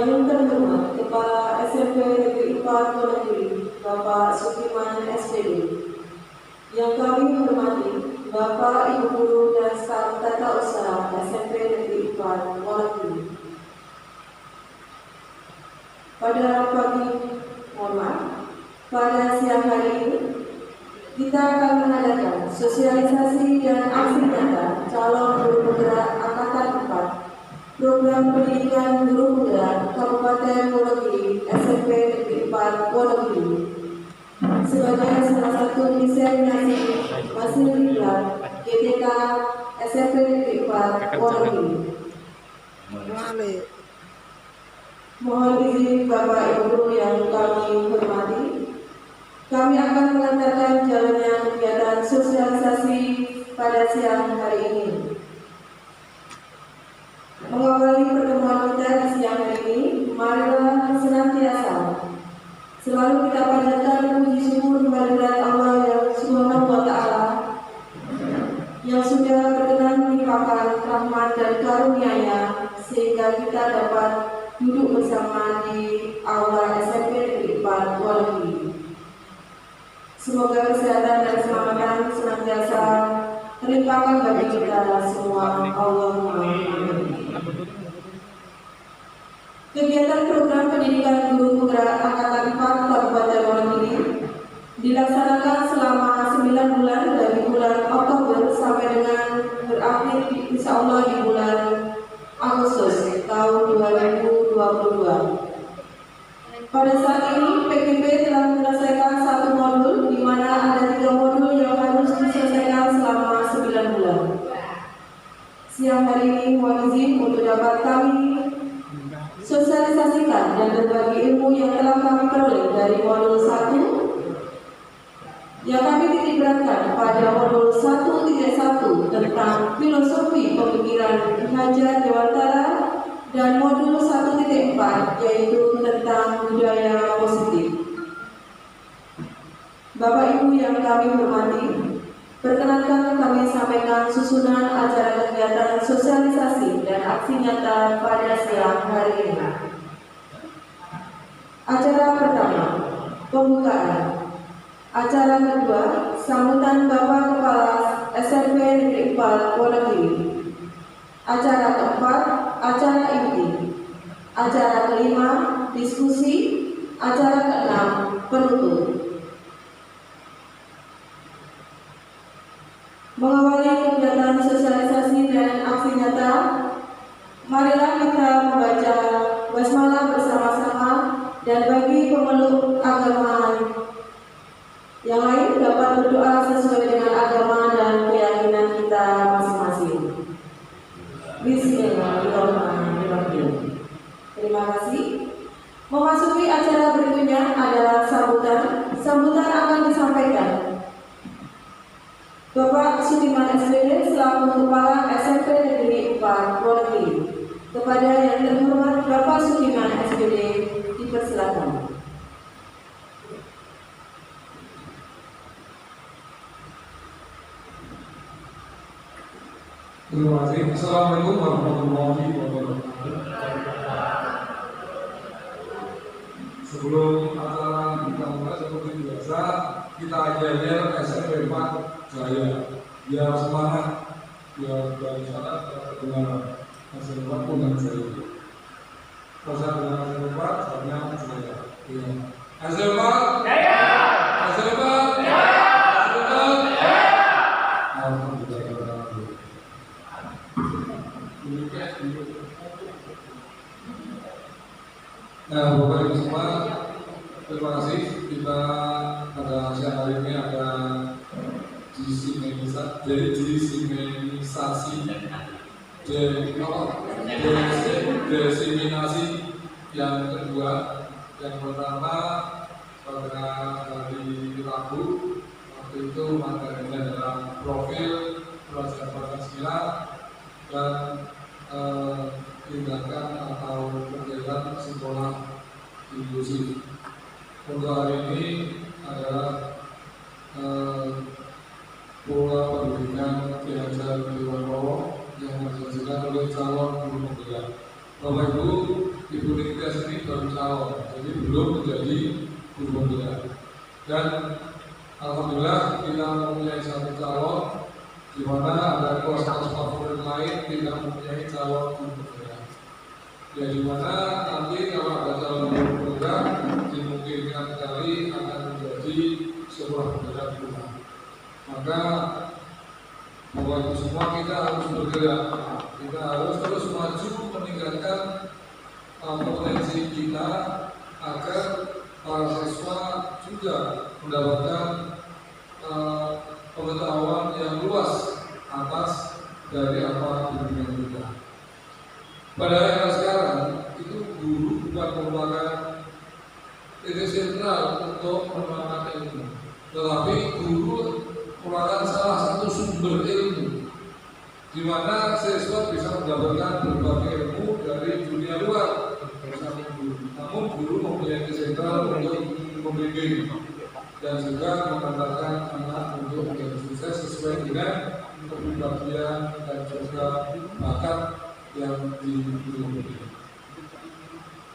Yang terhormat Kepala SMP Negeri 4 Wonogiri, Bapak Sukiman SPD. Yang kami hormati Bapak, Ibu Guru dan staf tata usaha SMP Negeri 4 Wonogiri. Pada siang hari ini kita akan mengadakan sosialisasi dan aksi nyata calon guru penggerak angkatan 4 program pendidikan guru penggerak Kabupaten Wonogiri SMP Negeri 4 Wonogiri sebagai salah satu diseminasi hasil diklat GTK SMP Negeri 4 Wonogiri. Mohon izin Bapak Ibu Guru yang kami hormati, kami akan mengantarkan jalannya kegiatan sosialisasi pada siang hari ini. Mengawali pertemuan kita di siang hari ini, marilah senantiasa selalu kita panjatkan puji syukur kehadirat Allah yang Subhanahu wa Ta'ala yang sudah berkenan melimpahkan rahmat dan karunia-Nya sehingga kita dapat duduk bersama di aula SMP Negeri 4 Wonogiri. Semoga kesehatan dan keselamatan senantiasa terlimpahkan bagi kita semua. Allahumma amin. Kegiatan program pendidikan guru penggerak angkatan 4 Kabupaten Wonogiri dilaksanakan selama 9 bulan dari bulan Oktober sampai dengan berakhir insya Allah di bulan Agustus tahun 2022. Pada saat ini PKP telah menyelesaikan satu modul di mana ada 3 modul yang harus diselesaikan selama 9 bulan. Siang hari ini mohon izin untuk dapat kami sosialisasikan dan berbagi ilmu yang telah kami peroleh dari modul 1 yang kami titik beratkan pada modul 1.1 tentang filosofi pemikiran Ki Hajar Dewantara dan modul 1.4 yaitu tentang budaya positif. Bapak Ibu yang kami hormati, perkenankan kami sampaikan susunan acara kegiatan sosialisasi dan aksi nyata pada siang hari ini. Acara pertama, pembukaan. Acara kedua, sambutan Bapak Kepala SMP Negeri 4 Wonogiri. Acara keempat, acara inti. Acara kelima, diskusi. Acara keenam, penutup. Mengawali kegiatan sosialisasi dan aksi nyata, marilah kita membaca basmalah bersama-sama dan bagi pemeluk agama yang lain dapat berdoa sesuai dengan agama dan keyakinan kita masing-masing. Bismillahirrahmanirrahim. Terima kasih. Memasuki acara berikutnya adalah sambutan. Sambutan akan disampaikan Bapak Sukiman SPD selaku Kepala SMP Negeri 4 Wonogiri. Kepada yang terhormat Bapak Sukiman SPD dipersilakan. Terima kasih. Assalamualaikum warahmatullahi wabarakatuh. Sebelum acara kita mulai seperti biasa, kita ajar SMP 4 Jaya. Biar semangat, biar sana kedengaran. SMP 4 pun dan Jaya. Proses dengan SMP 4, saatnya Jaya. SMP 4 Jaya. SMP 4 Jaya. SMP 4 Jaya. Alhamdulillah. Nah, Bapak Ibu semua, terima kasih. Kita pada siang hari ini ada desiminasi yang kedua. Yang pertama pada hari Rabu, waktu itu materinya adalah profil pelajar Pancasila dan tindakan atau kegiatan sekolah inklusif. Untuk hari ini adalah pola pendidikan Ki Hajar Dewantara yang disajikan oleh calon guru penggerak. Bapak Ibu, Ibu Ningtyas ini baru calon, jadi belum menjadi guru pembina. Dan alhamdulillah kita mempunyai satu calon, di mana ada kelas-kelas favorit lain tidak mempunyai calon guru pembina. Ya di mana nanti kalau ada calon guru pembina dimungkinkan sekali akan menjadi sebuah pembina guru. Maka bahwa itu semua kita harus bergerak, kita harus terus maju meningkatkan potensi kita agar para siswa juga mendapatkan pengetahuan yang luas atas dari apa pendidikan kita. Pada era sekarang itu guru bukan merupakan titik sentral untuk pengembangan ilmu, tetapi guru merupakan salah satu sumber ilmu di mana siswa bisa mendapatkan berbagai ilmu dari dunia luar bersama guru. Namun guru mempunyai sentral untuk membimbing dan juga mengantarkan anak untuk menjadi sukses sesuai dengan kepribadian dan juga bakat yang dimiliki.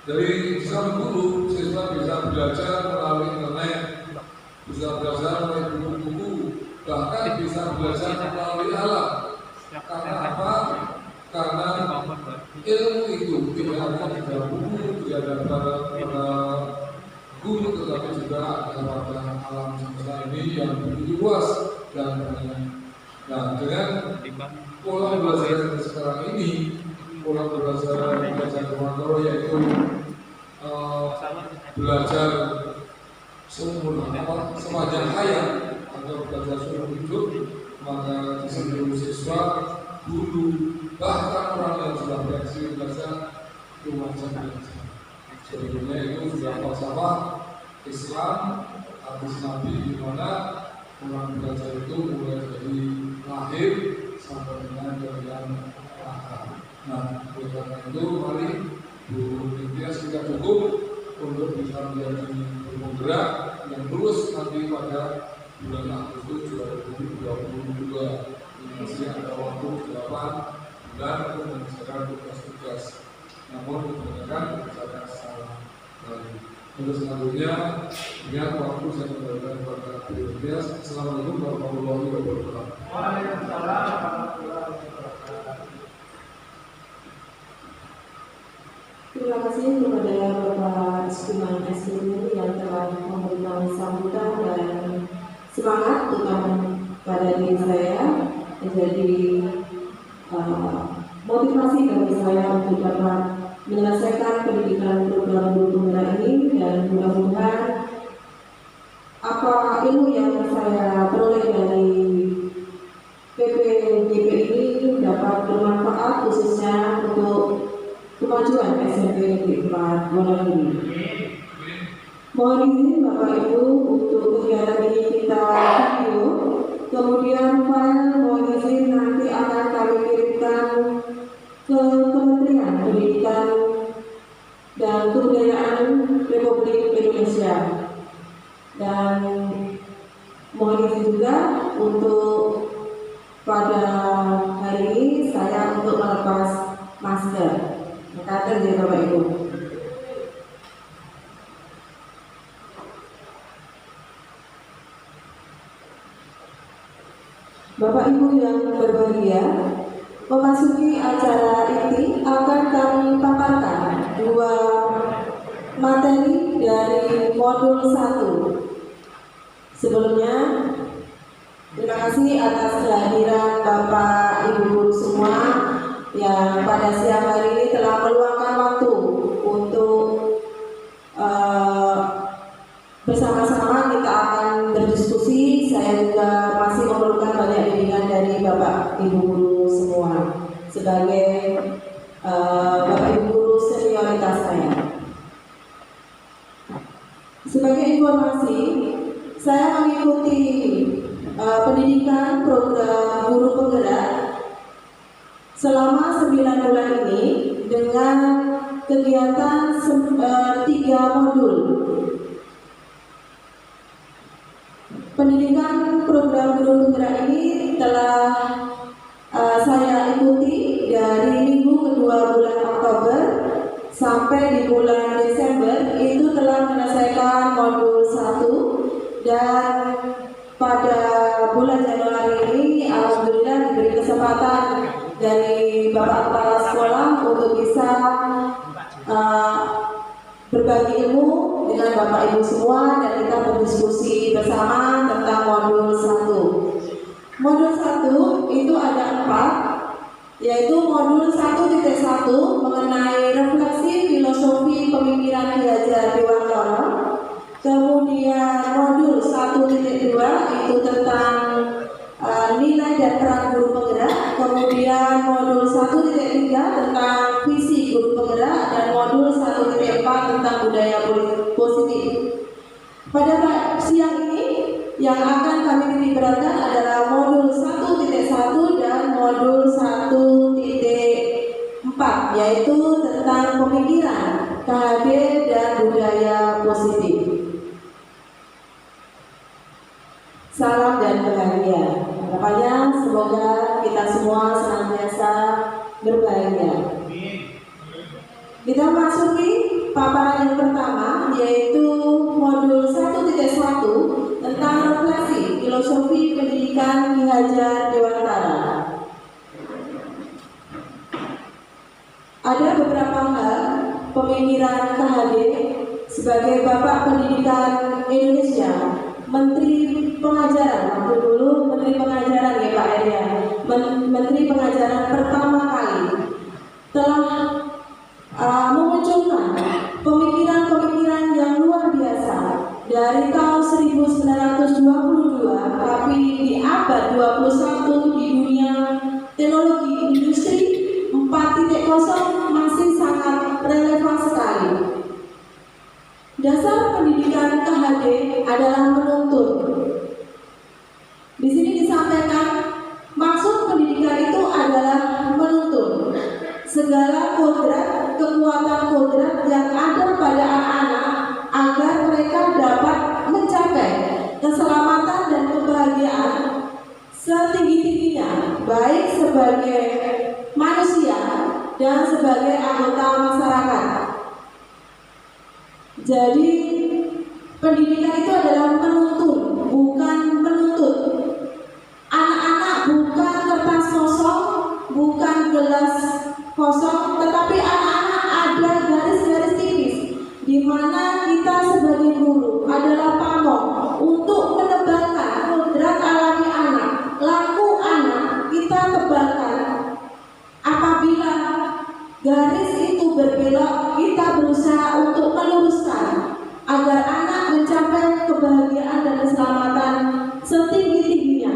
Dari samping guru, siswa bisa belajar melalui internet, bisa belajar melalui buku-buku, bahkan bisa belajar melalui alat. Karena apa? Karena ilmu itu tidak hanya pada buku, tidak ada pada guru, tetapi juga ada pada alam semesta ini yang begitu luas dan banyak. Nah, dengan pola belajar sekarang ini, pola belajar Komando yaitu belajar sepanjang hayat atau belajar seumur hidup, maka di seluruh siswa, guru, bahkan orang yang sudah pensiun belajar itu wajib belajar. Sebetulnya itu sudah falsafah Islam, hadis Nabi, di mana orang belajar itu mulai dari lahir sampai dengan yang akhir. Nah, oleh karena itu mari Bu Ningtyas kita cukup untuk bisa menjadi penggerak yang lulus nanti pada bulan Agustus 2022. Masih ada waktu 8 bulan untuk menyelesaikan tugas-tugas. Namun kebanyakan berdasarkan secara baru. Untuk selanjutnya, ingat waktu saya kembalikan kepada Bu Ningtyas. Assalamualaikum warahmatullahi wabarakatuh. Waalaikumsalam warahmatullahi wabarakatuh. Terima kasih kepada Bapak Suman SPM yang telah memberikan sambutan dan semangat kepada diri saya, menjadi motivasi bagi saya untuk dapat menyelesaikan pendidikan program guru pembina ini, dan mudah-mudahan apa ilmu yang saya peroleh dari PPGP ini dapat bermanfaat khususnya untuk kemajuan SMP Negeri 4 Wonogiri. Mohon izin Bapak Ibu untuk kegiatan ini kita video, kemudian file mohon izin nanti akan kami kirimkan ke Kementerian Pendidikan dan Kebudayaan Republik Indonesia. Dan mohon izin juga untuk pada hari ini saya untuk melepas masker. Kata dia Bapak Ibu. Bapak Ibu yang berbahagia, memasuki acara ini akan kami paparkan dua materi dari modul 1. Sebelumnya, terima kasih atas kehadiran Bapak Ibu guru semua yang pada siang hari ini telah meluangkan waktu untuk bersama-sama kita akan berdiskusi. Saya juga masih memerlukan banyak bimbingan dari Bapak Ibu guru semua sebagai Bapak Ibu guru senioritas saya. Sebagai informasi, saya mengikuti pendidikan program guru penggerak selama 9 bulan ini dengan kegiatan 3 modul. Pendidikan program guru penggerak ini telah saya ikuti dari minggu kedua bulan Oktober sampai di bulan Desember itu telah menyelesaikan modul 1, dan pada bulan Januari ini alhamdulillah diberi kesempatan dari Bapak Kepala Sekolah untuk bisa berbagi ilmu dengan Bapak Ibu semua, dan kita berdiskusi bersama tentang modul 1. Modul 1 itu ada 4, yaitu modul 1.1 mengenai refleksi filosofi pemikiran Ki Hajar Dewantara. Kemudian modul 1.2 itu tentang nilai dan peran guru penggerak. Kemudian modul 1.3 tentang visi guru penggerak, dan modul 1.4 tentang budaya positif. Pada siang ini yang akan kami titik beratkan adalah modul 1.1 dan modul 1.4, yaitu tentang pemikiran KHD dan budaya positif. Salam dan bahagia. Harapannya semoga kita semua senantiasa berbahagia. Kita masuki paparan yang pertama, yaitu modul 1.1 tentang refleksi filosofi pendidikan Ki Hajar Dewantara. Ada beberapa hal pemikiran KHD sebagai Bapak Pendidikan Indonesia, Menteri Pengajaran, waktu dulu Menteri Pengajaran ya Pak Arya, Menteri Pengajaran pertama kali telah memunculkan pemikiran-pemikiran yang luar biasa dari tahun 1922, tapi di abad 21 di dunia teknologi industri 4.0 masih sangat relevan sekali. Dasar pendidikan KHD adalah menuntut. Di sini disampaikan maksud pendidikan itu adalah menuntut segala kodrat, kekuatan kodrat yang ada pada anak-anak agar mereka dapat mencapai keselamatan dan kebahagiaan setinggi-tingginya, baik sebagai manusia dan sebagai anggota masyarakat. Jadi pendidikan itu adalah menuntut, bukan menuntut. Anak-anak bukan kertas kosong, bukan gelas kosong, tetapi anak-anak ada garis-garis tipis di mana kita sebagai guru adalah pamong untuk menebalkan kodrat alami anak, laku anak kita tebalkan. Apabila garis itu berbelok, kita berusaha untuk meluruskan agar anak mencapai kebahagiaan dan keselamatan setinggi-tingginya,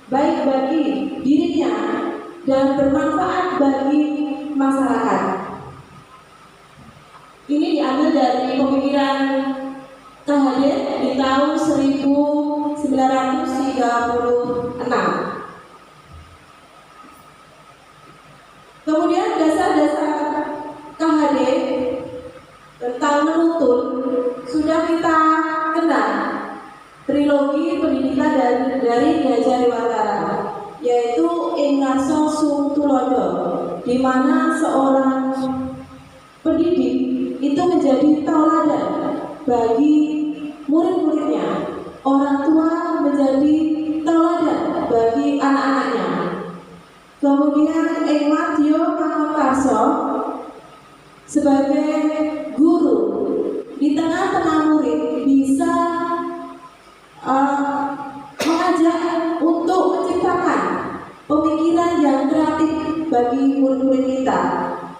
baik bagi dirinya dan bermanfaat bagi masyarakat. Ini diambil dari pemikiran KHD di tahun 1936. Kemudian dasar-dasar KHD tentang menuntut sudah kita kenal, trilogi pendidikan dari Ki Hajar Dewantara, yaitu Ing Ngarsa Sung Tulodo, di mana seorang pendidik itu menjadi tauladan bagi murid-muridnya, orang tua menjadi tauladan bagi anak-anaknya. Kemudian Ing Madya Pangkarso sebagai guru di tengah-tengah murid bisa mengajak untuk menciptakan pemikiran yang kreatif bagi murid-murid kita.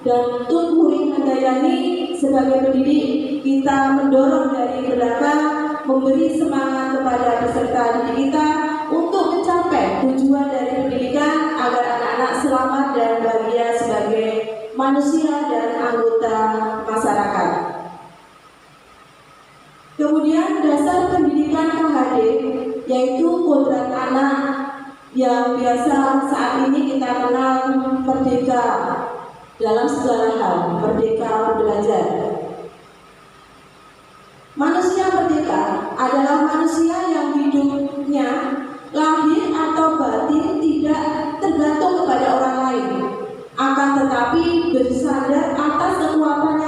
Dan Tun Huring Handayani sebagai pendidik, kita mendorong dari belakang, memberi semangat kepada peserta didik kita untuk mencapai tujuan dari pendidikan agar anak-anak selamat dan bahagia sebagai manusia dan anggota masyarakat. Kemudian dasar pendidikan KHD yaitu kodrat anak yang biasa saat ini kita kenal merdeka dalam segala hal, merdeka belajar. Manusia merdeka adalah manusia yang hidupnya lahir atau batin tidak tergantung kepada orang lain, akan tetapi bersandar atas kekuatan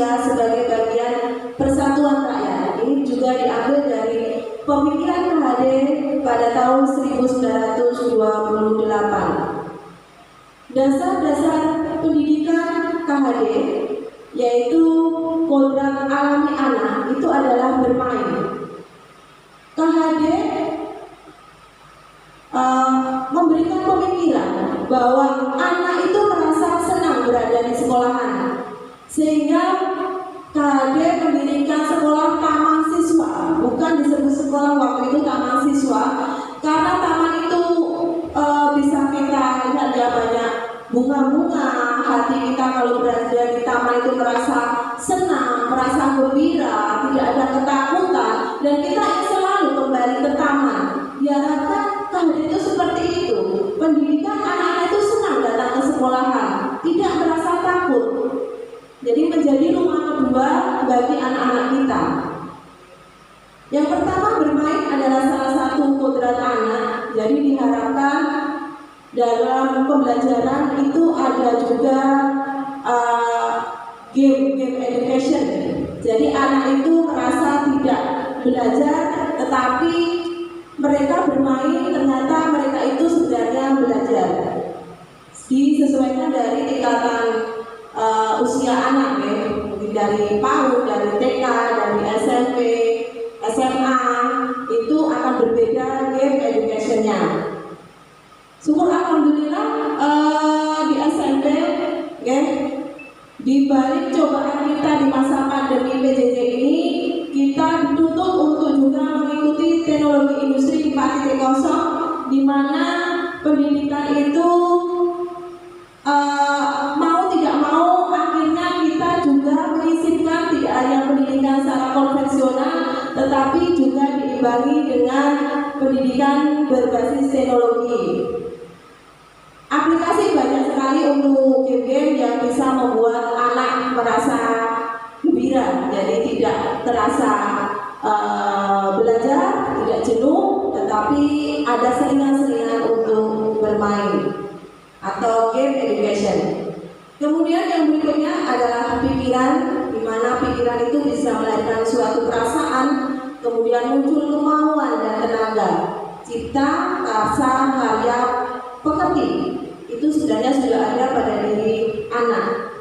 manusia sebagai bagian persatuan rakyat. Ini juga diambil dari pemikiran KHD pada tahun 1928. Dasar-dasar pendidikan KHD yaitu kodrat alami anak itu adalah bermain. KHD memberikan pemikiran bahwa anak itu merasa senang berada di sekolahan, sehingga KHD mendirikan sekolah taman siswa. Bukan disebut sekolah waktu itu taman siswa, karena taman itu bisa kita lihat ya, banyak bunga-bunga. Hati kita kalau berada di taman itu merasa senang, merasa gembira, tidak ada ketakutan, dan kita ingin selalu kembali ke taman. Diharapkan KHD itu seperti itu. Pendidikan anak-anak itu senang datang ke sekolahan, tidak merasa takut. Jadi menjadi rumah kedua bagi anak-anak kita. Yang pertama, bermain adalah salah satu kodrat anak. Jadi diharapkan dalam pembelajaran itu ada juga game education. Jadi anak itu merasa tidak belajar, tetapi mereka bermain, ternyata mereka itu sebenarnya belajar. Disesuaikan dari tingkatan usia anak ya, mungkin dari PAUD, dari TK, dari SMP, SMA, itu akan berbeda game education-nya. Syukur alhamdulillah di SMP ya, di balik cobaan kita di masa pandemi PJJ ini, kita dituntut untuk juga mengikuti teknologi industri 4.0, di mana pendidikan itu mau tidak mau akhirnya kita juga mengisipkan tidak hanya pendidikan secara konvensional, tetapi juga diimbangi dengan pendidikan berbasis teknologi. Aplikasi banyak sekali untuk game-game yang bisa membuat anak merasa gembira, jadi tidak terasa belajar, tidak jenuh, tetapi ada selingan-selingan untuk bermain atau game education. Kemudian yang berikutnya adalah pikiran, di mana pikiran itu bisa melahirkan suatu perasaan, kemudian muncul kemauan dan tenaga, cipta, rasa, karya, pekerti. Itu sebenarnya sudah ada pada diri anak.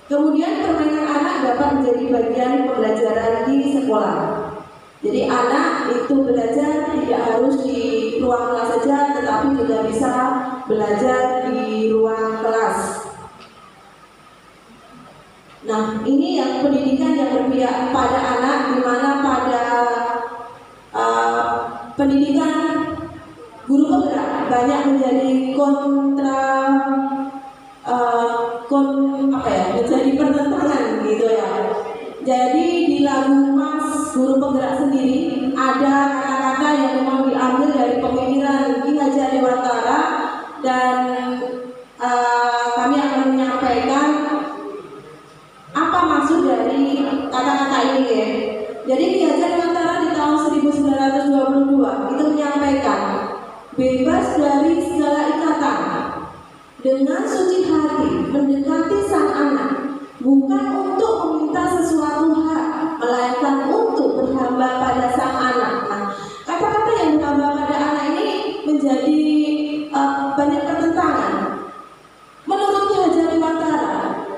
Kemudian permainan anak dapat menjadi bagian pembelajaran di sekolah. Jadi anak itu belajar tidak harus di ruang kelas saja, tetapi juga bisa belajar di ruang kelas. Nah, ini yang pendidikan yang berpihak pada anak, di mana pada pendidikan guru penggerak banyak menjadi menjadi pertentangan gitu ya. Jadi di lagu Mas Guru Penggerak sendiri ada kata-kata yang memang diambil dari pemikiran Ki Hajar Dewantara, dan kami akan menyampaikan apa maksud dari kata-kata ini ya. Jadi Ki Hajar Dewantara di tahun 1922 itu menyampaikan, bebas dari segala ikatan, dengan suci hati mendekati sang anak, bukan untuk meminta sesuatu hak, melainkan untuk berhamba pada sang anak. Nah, kata-kata yang berhamba pada anak ini menjadi banyak pertentangan. Menurut Ki Hajar Dewantara,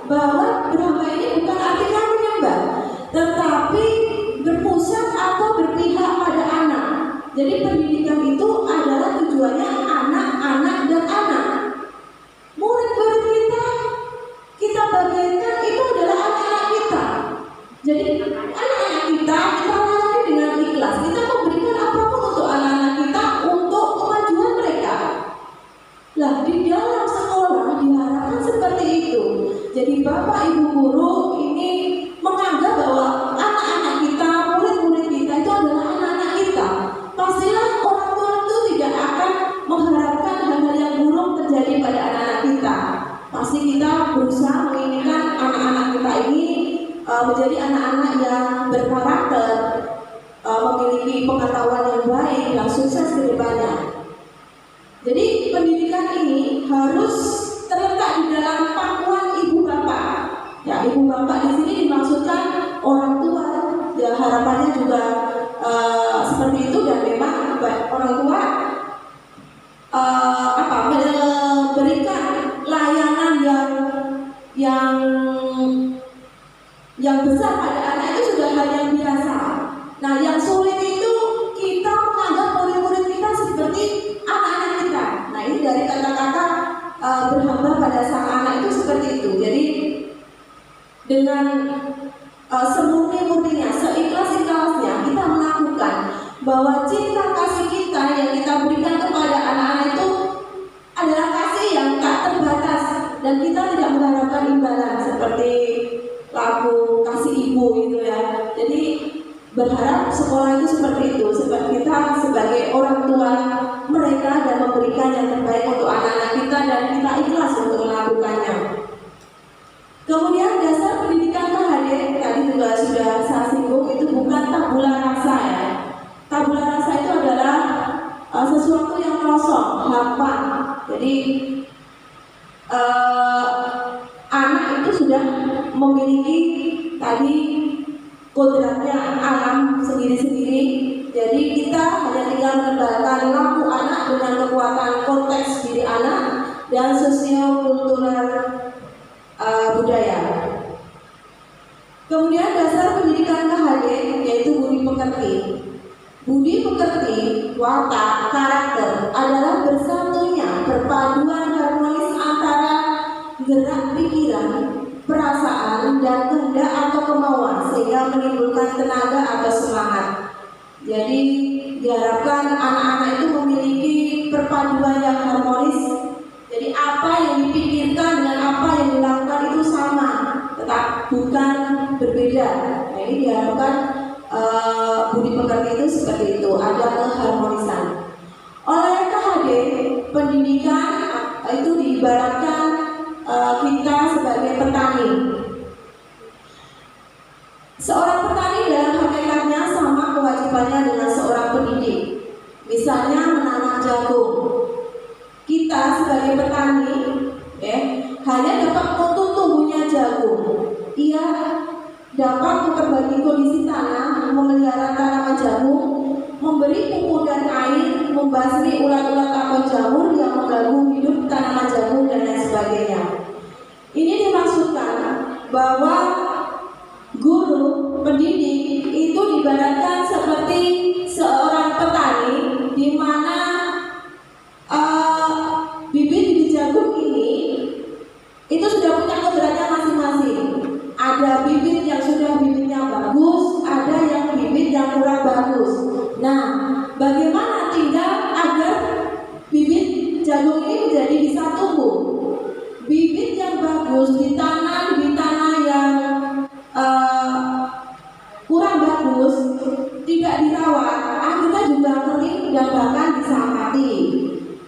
bahwa berhamba ini bukan artinya menyembah, tetapi berpusat atau berpihak pada anak. Jadi pendidikan itu adalah tujuannya anak-anak dan anak. Murid-murid kita bagaikan itu adalah anak-anak kita. Jadi anak-anak kita layani dengan ikhlas. Kita memberikan apapun untuk anak-anak kita, untuk kemajuan mereka. Lah di dalam sekolah diharapkan seperti itu. Jadi Bapak Ibu guru ini menganggap bahwa anak-anak kita, murid-murid kita itu adalah anak-anak kita. Pastilah orang tua itu tidak akan mengharapkan hal-hal yang buruk terjadi pada anak-anak kita. Pasti kita berusaha menginginkan anak-anak kita ini menjadi anak-anak yang berkarakter, memiliki pengetahuan yang baik, yang sukses ke depannya. Jadi pendidikan ini harus terletak di dalam pangkuan ibu bapak. Ya, ibu bapak di sini juga seperti itu, dan memang orang tua memberikan layanan yang besar pada anak itu sudah hal yang biasa. Nah, yang sulit itu kita menganggap murid-murid kita seperti anak-anak kita. Nah, ini dari kata-kata berhamba pada sang anak itu seperti itu. Jadi dengan semurni-murninya, seikhlas-ikhlasnya kita melakukan bahwa cinta kasih kita yang kita berikan kepada anak-anak itu adalah kasih yang tak terbatas, dan kita tidak mengharapkan imbalan seperti lagu kasih ibu gitu ya. Jadi berharap sekolah itu seperti itu, seperti kita sebagai orang tua mereka dan memberikan yang terbaik untuk anak-anak kita, dan kita ikhlas untuk melakukannya. Kemudian dasar pendidikan KHD tadi juga sudah saya singgung, itu bukan tabula rasa ya. Tabula rasa itu adalah sesuatu yang kosong, hampa. Jadi anak itu sudah memiliki tadi kodratnya alam sendiri-sendiri. Jadi kita hanya tinggal menebalkan lampu anak dengan kekuatan konteks diri anak dan sosio-kultural budaya. Kemudian dasar pendidikan KHD yaitu budi pekerti. Budi pekerti, watak, karakter adalah bersatunya perpaduan harmonis antara gerak pikiran, perasaan, dan kehendak atau kemauan sehingga menimbulkan tenaga atau semangat. Jadi diharapkan anak-anak itu memiliki perpaduan yang harmonis. Jadi apa yang dipikirkan dengan apa yang dilakukan itu sama, tetap bukan berbeda. Nah, ini diharapkan budi pekerti itu seperti itu, ada keharmonisan. Oleh KHD, pendidikan itu diibaratkan kita sebagai petani. Seorang petani dalam hakikatnya sama kewajibannya dengan seorang pendidik. Misalnya menanam jagung. Kita sebagai petani hanya dapat menuntut tumbuhnya jagung. Ia dapat memperbaiki kondisi tanah, memelihara tanaman jagung, memberi pupuk dan air, membasmi ulat-ulat atau jamur yang mengganggu hidup tanaman jagung dan lain sebagainya. Ini dimaksudkan bahwa guru pendidik itu diibaratkan seperti seorang petani, di mana bibit-bibit jagung ini itu sudah punya kodratnya masing-masing. Ada bibit yang sudah bibitnya bagus, ada yang bibit yang kurang bagus. Nah, bagaimana tinggal agar bibit jagung ini menjadi bisa tumbuh? Bibit yang bagus ditanam di tanah yang kurang bagus, tidak dirawat, akhirnya juga kering dan bahkan bisa mati.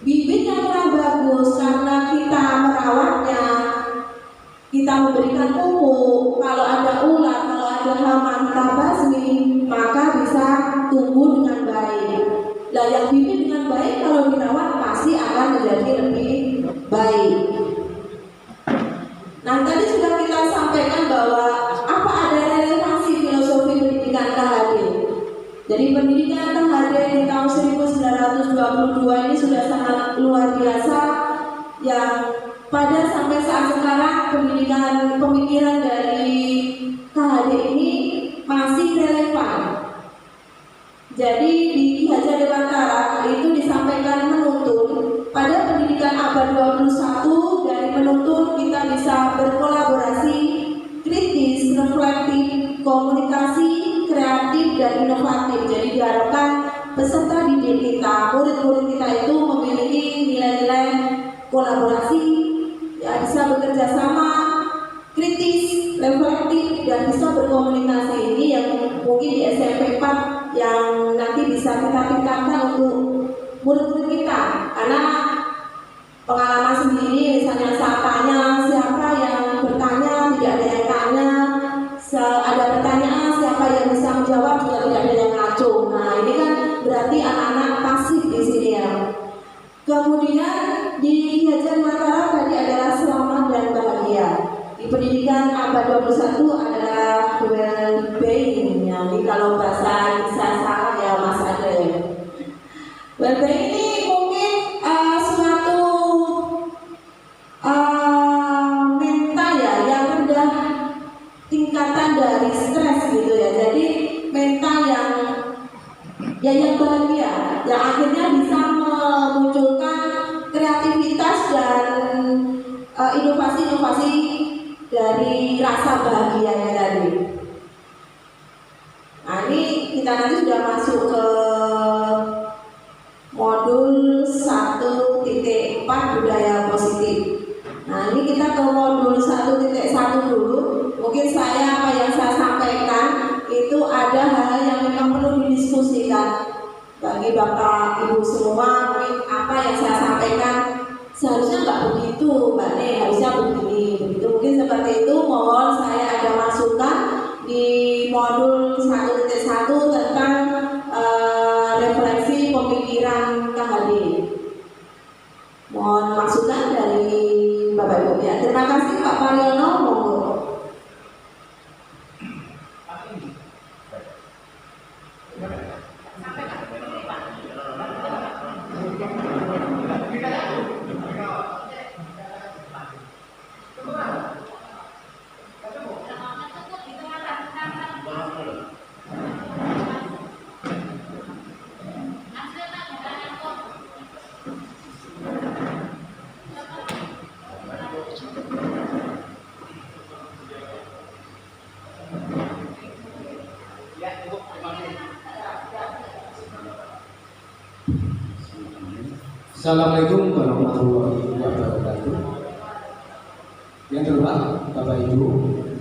Bibit yang kurang bagus karena kita merawatnya, kita memberikan pupuk, kalau ada ulat, kalau ada hama kita basmi, maka bisa tumbuh dengan baik. Dan yang bibit dengan baik kalau dirawat pasti akan menjadi lebih baik. Nah, tadi sudah kita sampaikan bahwa apa ada relevansi filosofi pendidikan KHD. Jadi pendidikan KHD di tahun 1922 ini sudah sangat luar biasa, yang pada sampai saat sekarang pemikiran dari KHD ini masih relevan. Jadi di Ki Hajar Dewantara itu disampaikan menuntun pada pendidikan abad 21, dari menuntun kita bisa berkolaborasi, kritis, reflektif, komunikasi, kreatif, dan inovatif. Jadi diharapkan peserta didik kita, murid-murid kita itu memiliki nilai-nilai kolaborasi, ya, bisa bekerja sama, kritis, reflektif, dan bisa berkomunikasi. Ini yang mungkin di SMP 4 yang nanti bisa kita tingkatkan untuk murid-murid kita. Karena pengalaman sendiri, misalnya saat tanya siapa yang bertanya, tidak ada yang tanya. Ada pertanyaan, siapa yang bisa menjawab, juga tidak ada yang ngaco. Nah, ini kan berarti anak-anak pasif di sini ya. Kemudian di Ki Hajar Dewantara tadi adalah selamat dan bahagia. Di pendidikan abad 21 adalah well-being. Jadi kalau bahasa dari stres gitu ya. Jadi mental yang bahagia, yang akhirnya bisa memunculkan kreativitas dan inovasi-inovasi dari rasa bahagianya tadi. Nah ini kita nanti sudah masuk ke modul 1.4 budaya positif. Nah ini kita ke modul 1.1 dulu. Mungkin apa yang saya sampaikan itu ada hal yang memang perlu didiskusikan bagi Bapak Ibu semua. Mungkin apa yang saya sampaikan seharusnya nggak begitu Mbak Ne, harusnya begini begitu. Mungkin seperti itu. Mohon saya ada masukan di modul 1.1 tentang refleksi pemikiran KHD. Mohon masukan dari Bapak Ibu ya. Terima kasih Pak Pariono. Monggo. Assalamualaikum warahmatullahi wabarakatuh. Yang terhormat Bapak Ibu,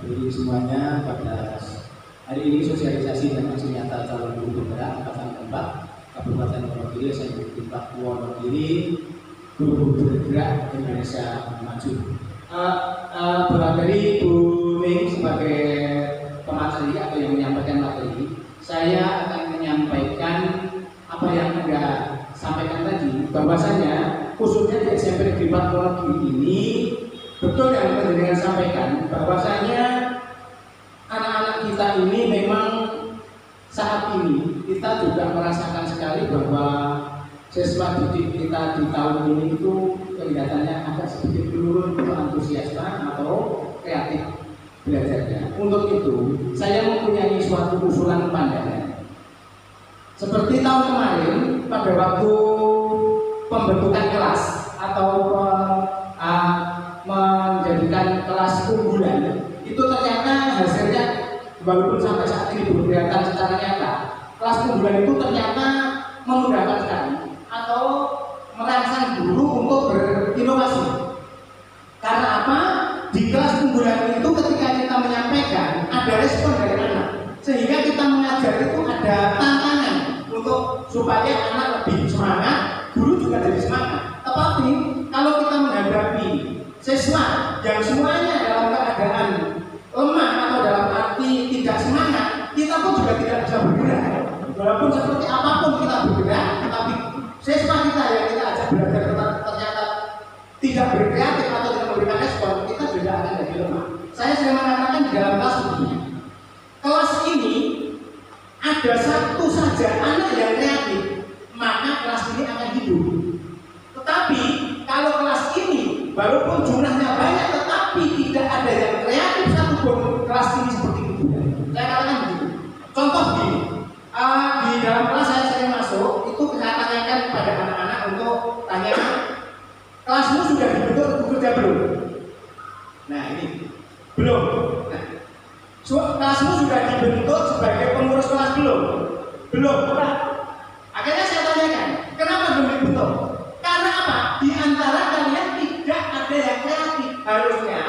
jadi semuanya pada hari ini sosialisasi dan aksi nyata calon guru penggerak angkatan keempat Kabupaten Wonogiri, saya bertempat Wonogiri, guru bergerak Indonesia Maju. Dari Bu Ming sebagai pemateri atau yang menyampaikan materi, saya akan menyampaikan apa yang Anda sampaikan tadi, bahwasanya khususnya di SMP Negeri 4 Wonogiri ini betul yang penjenengan sampaikan, bahwasanya anak-anak kita ini memang saat ini kita juga merasakan sekali bahwa siswa didik kita di tahun ini itu kelihatannya agak sedikit menurun untuk antusiasme atau kreatif belajarnya. Untuk itu saya mempunyai suatu usulan pandangan. Seperti tahun kemarin pada waktu pembentukan kelas atau menjadikan kelas unggulan, itu ternyata hasilnya walaupun sampai saat ini belum kelihatan secara nyata, kelas unggulan itu ternyata memudahkan sekali atau merangsang guru untuk berinovasi. Karena apa? Di kelas unggulan itu ketika kita menyampaikan ada respon dari anak, sehingga kita mengajar itu ada tantangan untuk supaya anak lebih semangat, guru juga jadi semangat. Tetapi kalau kita menghadapi siswa yang semuanya dalam keadaan lemah atau dalam arti tidak semangat, kita pun juga tidak bisa bergerak. Walaupun seperti apapun kita bergerak, tetapi siswa kita yang kita ajak belajar ternyata tidak berkreatif atau tidak memberikan respon, kita juga akan jadi lemah. Saya sering mengatakan di dalam kelas begini, kelas ini ada satu saja anak yang kreatif, maka kelas ini akan hidup. Tetapi kalau kelas ini walaupun jumlahnya banyak tetapi tidak ada yang kreatif satupun, kelas ini seperti itu. Saya katakan begitu. Contoh begini, di dalam kelas saya sering masuk, itu saya tanyakan kepada anak-anak untuk tanya, kelasmu sudah dibentuk bekerja belum? Nah ini belum. Nah, kelasmu sudah dibentuk sebagai pengurus kelas belum? Belum. Akhirnya saya tanyakan, kenapa belum dibentuk? Karena apa? Di antara kalian tidak ada yang kreatif. Harusnya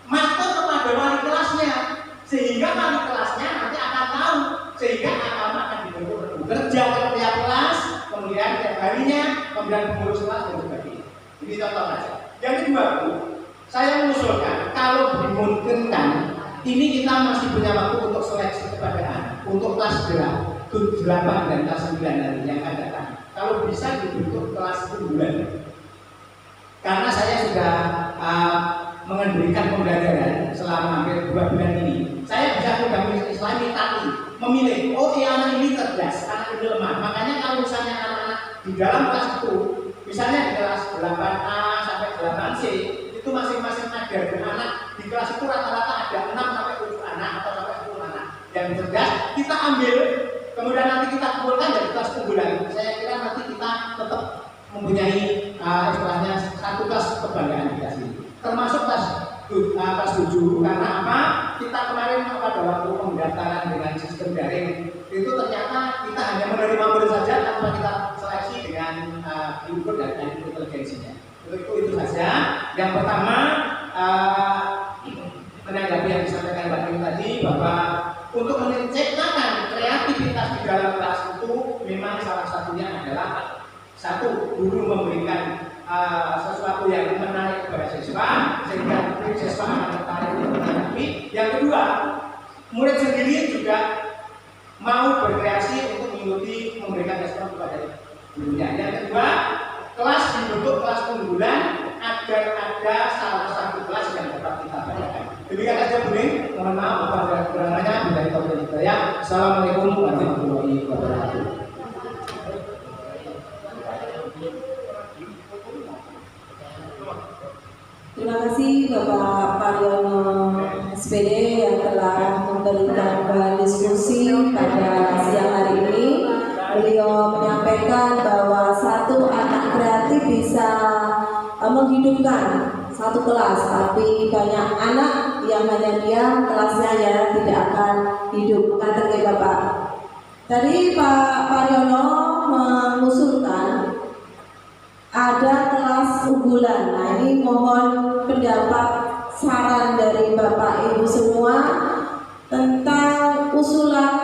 matur kepada wali kelasnya, sehingga wali kelasnya nanti akan tahu, sehingga akan dibentuk bekerja ke tiap kelas, kemudian tiap harinya, kemudian pengurus kelas dan sebagainya. Ini contoh saja. Yang kedua, saya mengusulkan kalau dimungkinkan, ini kita masih punya waktu untuk seleksi kepada anak untuk kelas 8 dan kelas 9 nanti yang akan datang. Kalau bisa dibentuk kelas unggulan. Karena saya sudah memberikan pembelajaran selama hampir 2 bulan ini. Saya bisa membangun Islami tapi memilih, oh iya anak ini cerdas, anak ini lemah. Makanya kalau misalnya anak-anak di dalam kelas itu, misalnya di kelas 8A sampai 8C, itu masing-masing ada dan anak di kelas itu rata-rata ada 6 sampai 7 anak atau sampai 10 yang cerdas, kita ambil, kemudian nanti kita kumpulkan dari kelas unggulan. Saya kira nanti kita tetap mempunyai istilahnya satu kelas kebanggaan kita sini, termasuk kelas 7. Karena apa? Kita kemarin pada waktu pendaftaran dengan sistem daring itu ternyata kita hanya menerima murid saja tanpa kita seleksi dengan input dan inteligensinya. Itu saja. Yang pertama, menanggapi yang disampaikan Mbak Tim tadi, bahwa untuk menciptakan kreativitas di dalam kelas itu memang salah satunya adalah satu, guru memberikan sesuatu yang menarik kepada siswa sehingga siswa akan tertarik untuk menanggapi. Yang kedua, murid sendiri juga mau berkreasi untuk mengikuti memberikan respon kepada gurunya. Yang kedua, kelas dibentuk kelas unggulan agar ada salah satu kelas yang dapat kita bayangkan. Demikian saja Bu Ning, mohon maaf apabila kekurangannya. Bila itu ya. Assalamualaikum warahmatullahi wabarakatuh. Terima kasih Bapak Pariono SPD yang telah memberikan bahan diskusi pada siang hari ini. Beliau menyampaikan bahwa satu anak kreatif bisa menghidupkan satu kelas, tapi banyak anak yang hanya diam, kelasnya ya tidak akan hidup. Kata Bapak. Tadi Pak Pariono mengusulkan ada kelas unggulan. Nah, ini mohon pendapat saran dari Bapak Ibu semua tentang usulan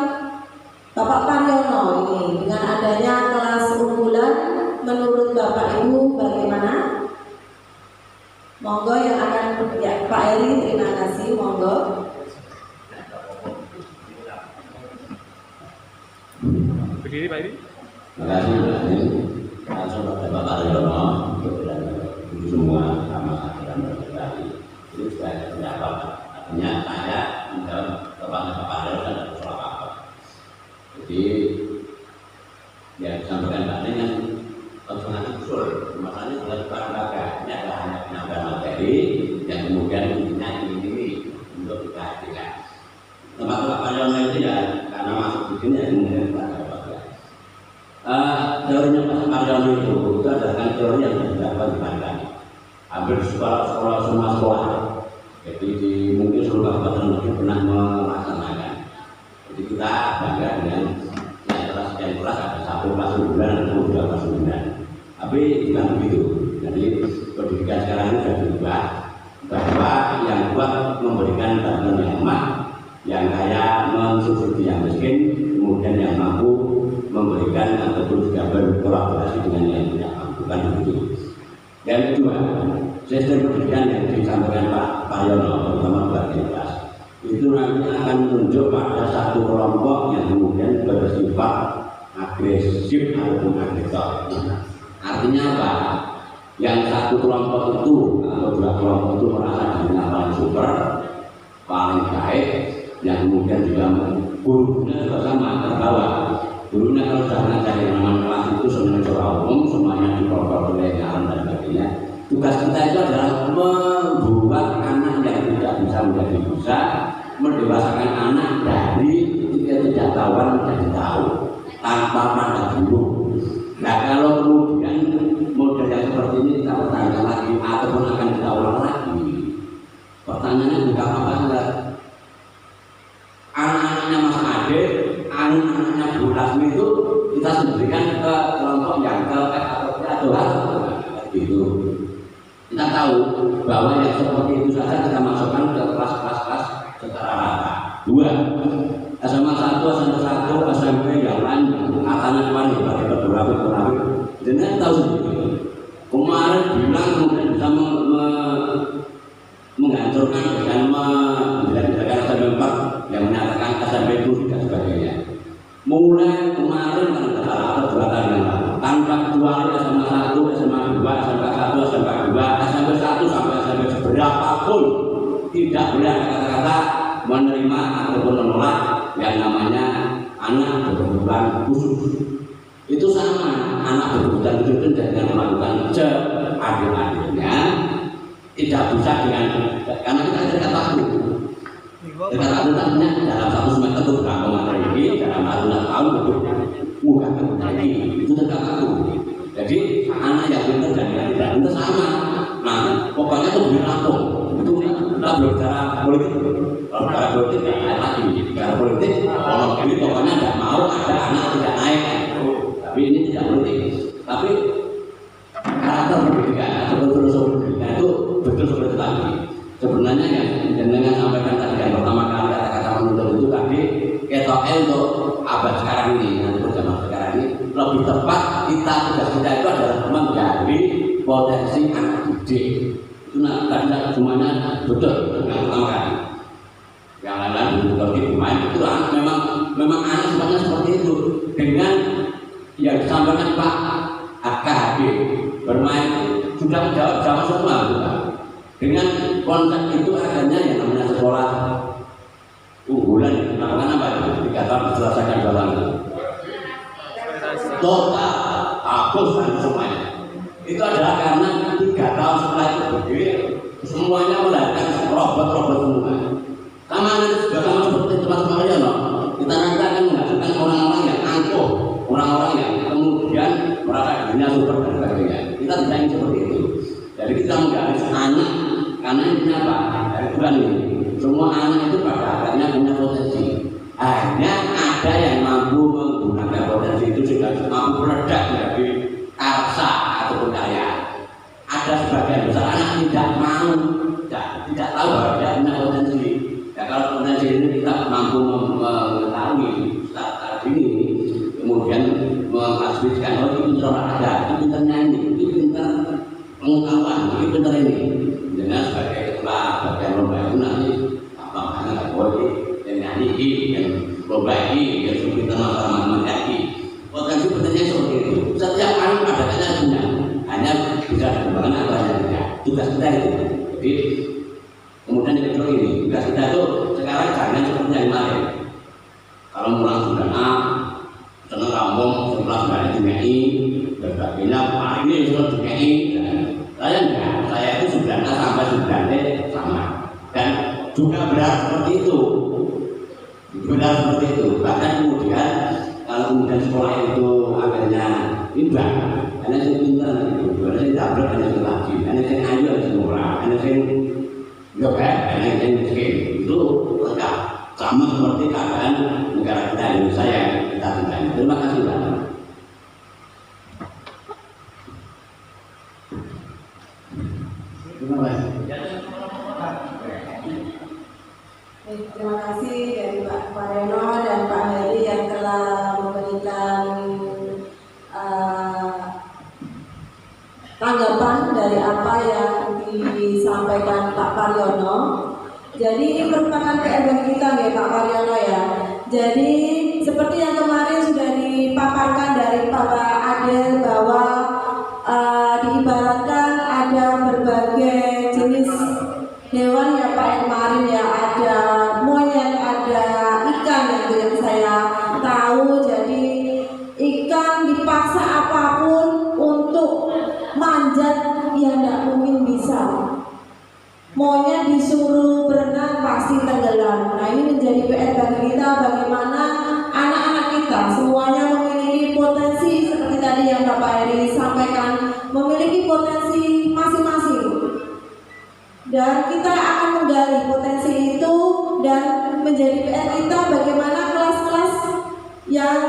Bapak Pariono ini dengan adanya kelas unggulan. Menurut Bapak Ibu bagaimana? Monggo yang akan ya, Pak Eri, terima kasih. Monggo. Berdiri Pak Eri. Terima kasih Mbak Eri. Langsung pada Bapak Pariono dan semua sama dan berkali itu sudah ada pendapat. Artinya saya menjawab tepatnya Bapak Pariono dan ada soal apa. Jadi yang disampaikan Mbak Eri kan konsentrasi usul. Masalahnya adalah bukan lembaga. Ini adalah hanya penambahan materi yang kemudian intinya ini untuk kita hadirkan. Tempat Bapak Pariono itu ya karena masuk di sini ya kemudian kita dapat. Teorinya Pak Pariono itu adalah kan teori yang tidak dibandingkan. Hampir sekolah semua sekolah. Jadi di mungkin seluruh kabupaten mungkin pernah melaksanakan. Jadi kita bangga dengan yang kelas ada satu kelas unggulan atau dua kelas unggulan. Tapi bukan begitu. Jadi pendidikan sekarang ini sudah berubah bahwa yang kuat memberikan bantuan yang lemah, yang kaya mensubsidi yang miskin, kemudian yang mampu memberikan ataupun juga berkolaborasi dengan yang tidak mampu, bukan begitu. Yang kedua, sistem pendidikan yang disampaikan Pak Pariono terutama bagi kelas itu nanti akan menunjuk pada satu kelompok yang kemudian bersifat agresif ataupun agresor. Artinya apa? Yang satu kelompok itu atau dua kelompok itu merasa dirinya paling super, paling baik, yang kemudian juga gurunya juga sama terbawa. Gurunya kalau sudah ngajarin nama kelas itu semuanya secara umum, semuanya diprotokol pengajaran dan sebagainya. Tugas kita itu adalah membuat anak yang tidak bisa menjadi bisa, mendewasakan anak dari ketidaktahuan menjadi tahu tanpa pada guru. Nah kalau kemudian model yang seperti ini kita pertanyakan lagi ataupun akan kita ulang lagi, pertanyaannya juga apa? Anak-anaknya Mas Ade, anak-anaknya Bu Lasmi itu kita sendirikan ke kelompok yang ke atau gitu. Kita tahu bahwa yang seperti itu saja kita masukkan ke kelas-kelas secara rata. Dua, SMA 1, SMP 1, SMP yang lain katanya kemarin dipakai berapa. Jadi tahu sendiri. Kemarin bilang kemudian bisa menghancurkan dengan menjelaskan SMP 4 yang menyatakan SMP itu dan sebagainya. Mulai kemarin ada 2 tahun yang lalu tanpa kecuali SMA 1, SMA 2, SMA 1, SMA 2, SMP 1 sampai SMP berapapun tidak boleh ada kata-kata menerima ataupun menolak yang namanya anak berkebutuhan khusus. Itu sama, anak berkebutuhan khusus itu dengan melakukan seadil-adilnya, tidak bisa dengan karena kita tidak tahu. Kita tahu artinya dalam 1 semester itu berapa itu tentang aku. Jadi anak yang pintar dan yang tidak pintar sama. Nah, pokoknya itu beli langsung. Itu kita berbicara politik. Kalau bicara politik ya lain lagi. Bicara politik, kalau ini pokoknya tidak mau ada anak tidak naik. Tapi ini tidak politik. Tapi karakter pendidikan atau filosofi pendidikan itu betul seperti tadi. Sebenarnya yang jenengan sampaikan tadi yang pertama kali kata-kata menuntut itu tadi ketoknya untuk abad sekarang ini, nanti zaman sekarang ini lebih tepat tugas kita itu adalah menggali potensi anak didik. Itu tadi semuanya betul yang pertama kali. Yang lain-lain seperti bermain itu memang anak semuanya seperti itu dengan yang disampaikan Pak AKHB bermain sudah jawab semua bukan? Dengan konsep itu adanya yang namanya sekolah unggulan namanya apa itu? 3 tahun diselesaikan dalam total hapus dan semuanya. Itu adalah karena 3 tahun setelah itu berdiri semuanya melahirkan robot-robot semua. Sama juga sama seperti teman-teman aja loh. Kita nanti akan menghasilkan orang-orang yang angkuh, orang-orang yang kemudian merasa dirinya super dan sebagainya. Kita tidak ingin seperti itu. Jadi kita menggali anak karena ini apa? Dari Tuhan ini. Semua anak itu pada akhirnya punya potensi. Hanya ada yang mampu menggunakan potensi itu sehingga mampu meledak menjadi karsa atau kekayaan. Ada sebagian besar anak tidak mau, tidak tahu bahwa dia punya potensi. Ya kalau potensi ini kita mampu mengetahui saat ini, kemudian mengasihkan oh itu pintar olahraga, itu pintar nyanyi, itu pintar pengetahuan, itu pintar ini. Dengan sebagai ketua bagian lomba itu nanti apa makanya boleh yang nyanyi yang lomba ini yang pintar masalah menjadi potensi seperti itu. Setiap anak ada punya, hanya bisa dikembangkan atau hanya tidak. Tugas kita itu. Jadi kemudian yang kedua ini, tugas kita itu sekarang jangan seperti yang kemarin. Kalau pulang sudah A, senang kampung, setelah sudah DKI, dan sebagainya, Pak ini sudah DKI. Saya enggak, saya itu sudah A sampai sudah D sama. Dan juga berat seperti itu. Berat seperti itu. Bahkan kemudian, kalau kemudian sekolah itu akhirnya imbang, hanya saya pintar itu, hanya saya tabrak, hanya saya lagi, hanya saya ayu, hanya saya murah, hanya saya joget, hanya saya miskin. Itu lengkap. Sama seperti keadaan negara kita Indonesia yang kita cintai. Terima kasih Pak. Terima kasih. Terima kasih dari Pak Reno dan Pak Heri yang telah memberikan tanggapan dari apa yang disampaikan Pak Paryono. Jadi ini merupakan PR bagi kita ya Pak Paryono ya. Jadi seperti yang kemarin sudah dipaparkan dari Pak Adel bahwa diibaratkan ada berbagai jenis hewan ya Pak kemarin ya, ada monyet, ada ikan itu yang saya tahu. Jadi ikan dipaksa apapun untuk manjat ya tidak mungkin bisa. Monyet disuruh berenang pasti tenggelam. Nah ini menjadi PR bagi kita bagaimana anak-anak kita semuanya memiliki potensi seperti tadi yang Bapak Heri sampaikan, memiliki potensi masing-masing. Dan kita akan menggali potensi itu dan menjadi PR kita bagaimana kelas-kelas yang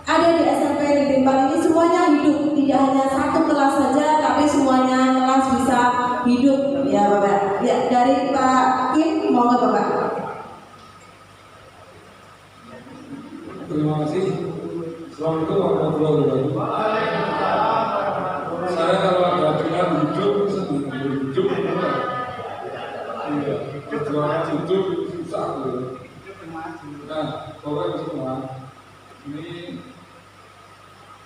ada di SMP Negeri 4 ini semuanya hidup, tidak hanya satu kelas saja, tapi semuanya kelas bisa hidup ya Bapak. Ya dari Pak Kim, mau nggak Bapak? Terima kasih. Assalamualaikum warahmatullahi wabarakatuh. Saya kalau ada dengan hidup senang hidup. Iya, perjuangan hidup susah tuh. Nah, Bapak semua ini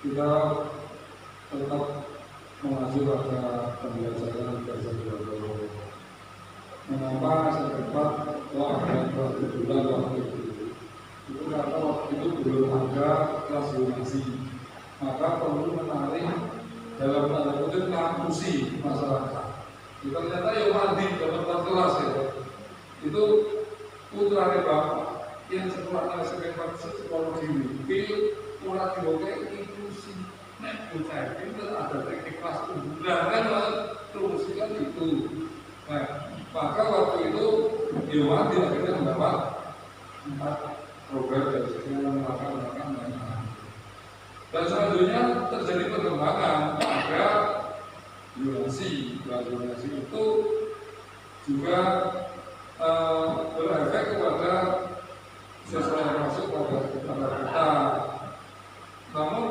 kita tetap mengacu pada pembelajaran dasar dulu. Mengapa saya dapat ada bulan waktu itu karena waktu itu belum ada kelas zonasi, maka perlu menarik dalam tanda kutip ngampusi masyarakat. Kita ternyata yang mandi dapat kelas ya, itu putranya Bapak yang sekolah SMP sekolah di orang diwoke inklusi. Nek bocah itu ada teknik kelas unggulan kan terus kan itu. Nah, maka waktu itu Dewan akhirnya mendapat 4 program dari sekian melakukan lain-lain. Dan selanjutnya terjadi perkembangan pada zonasi. Zonasi itu juga berefek kepada siswa yang masuk pada kita. Namun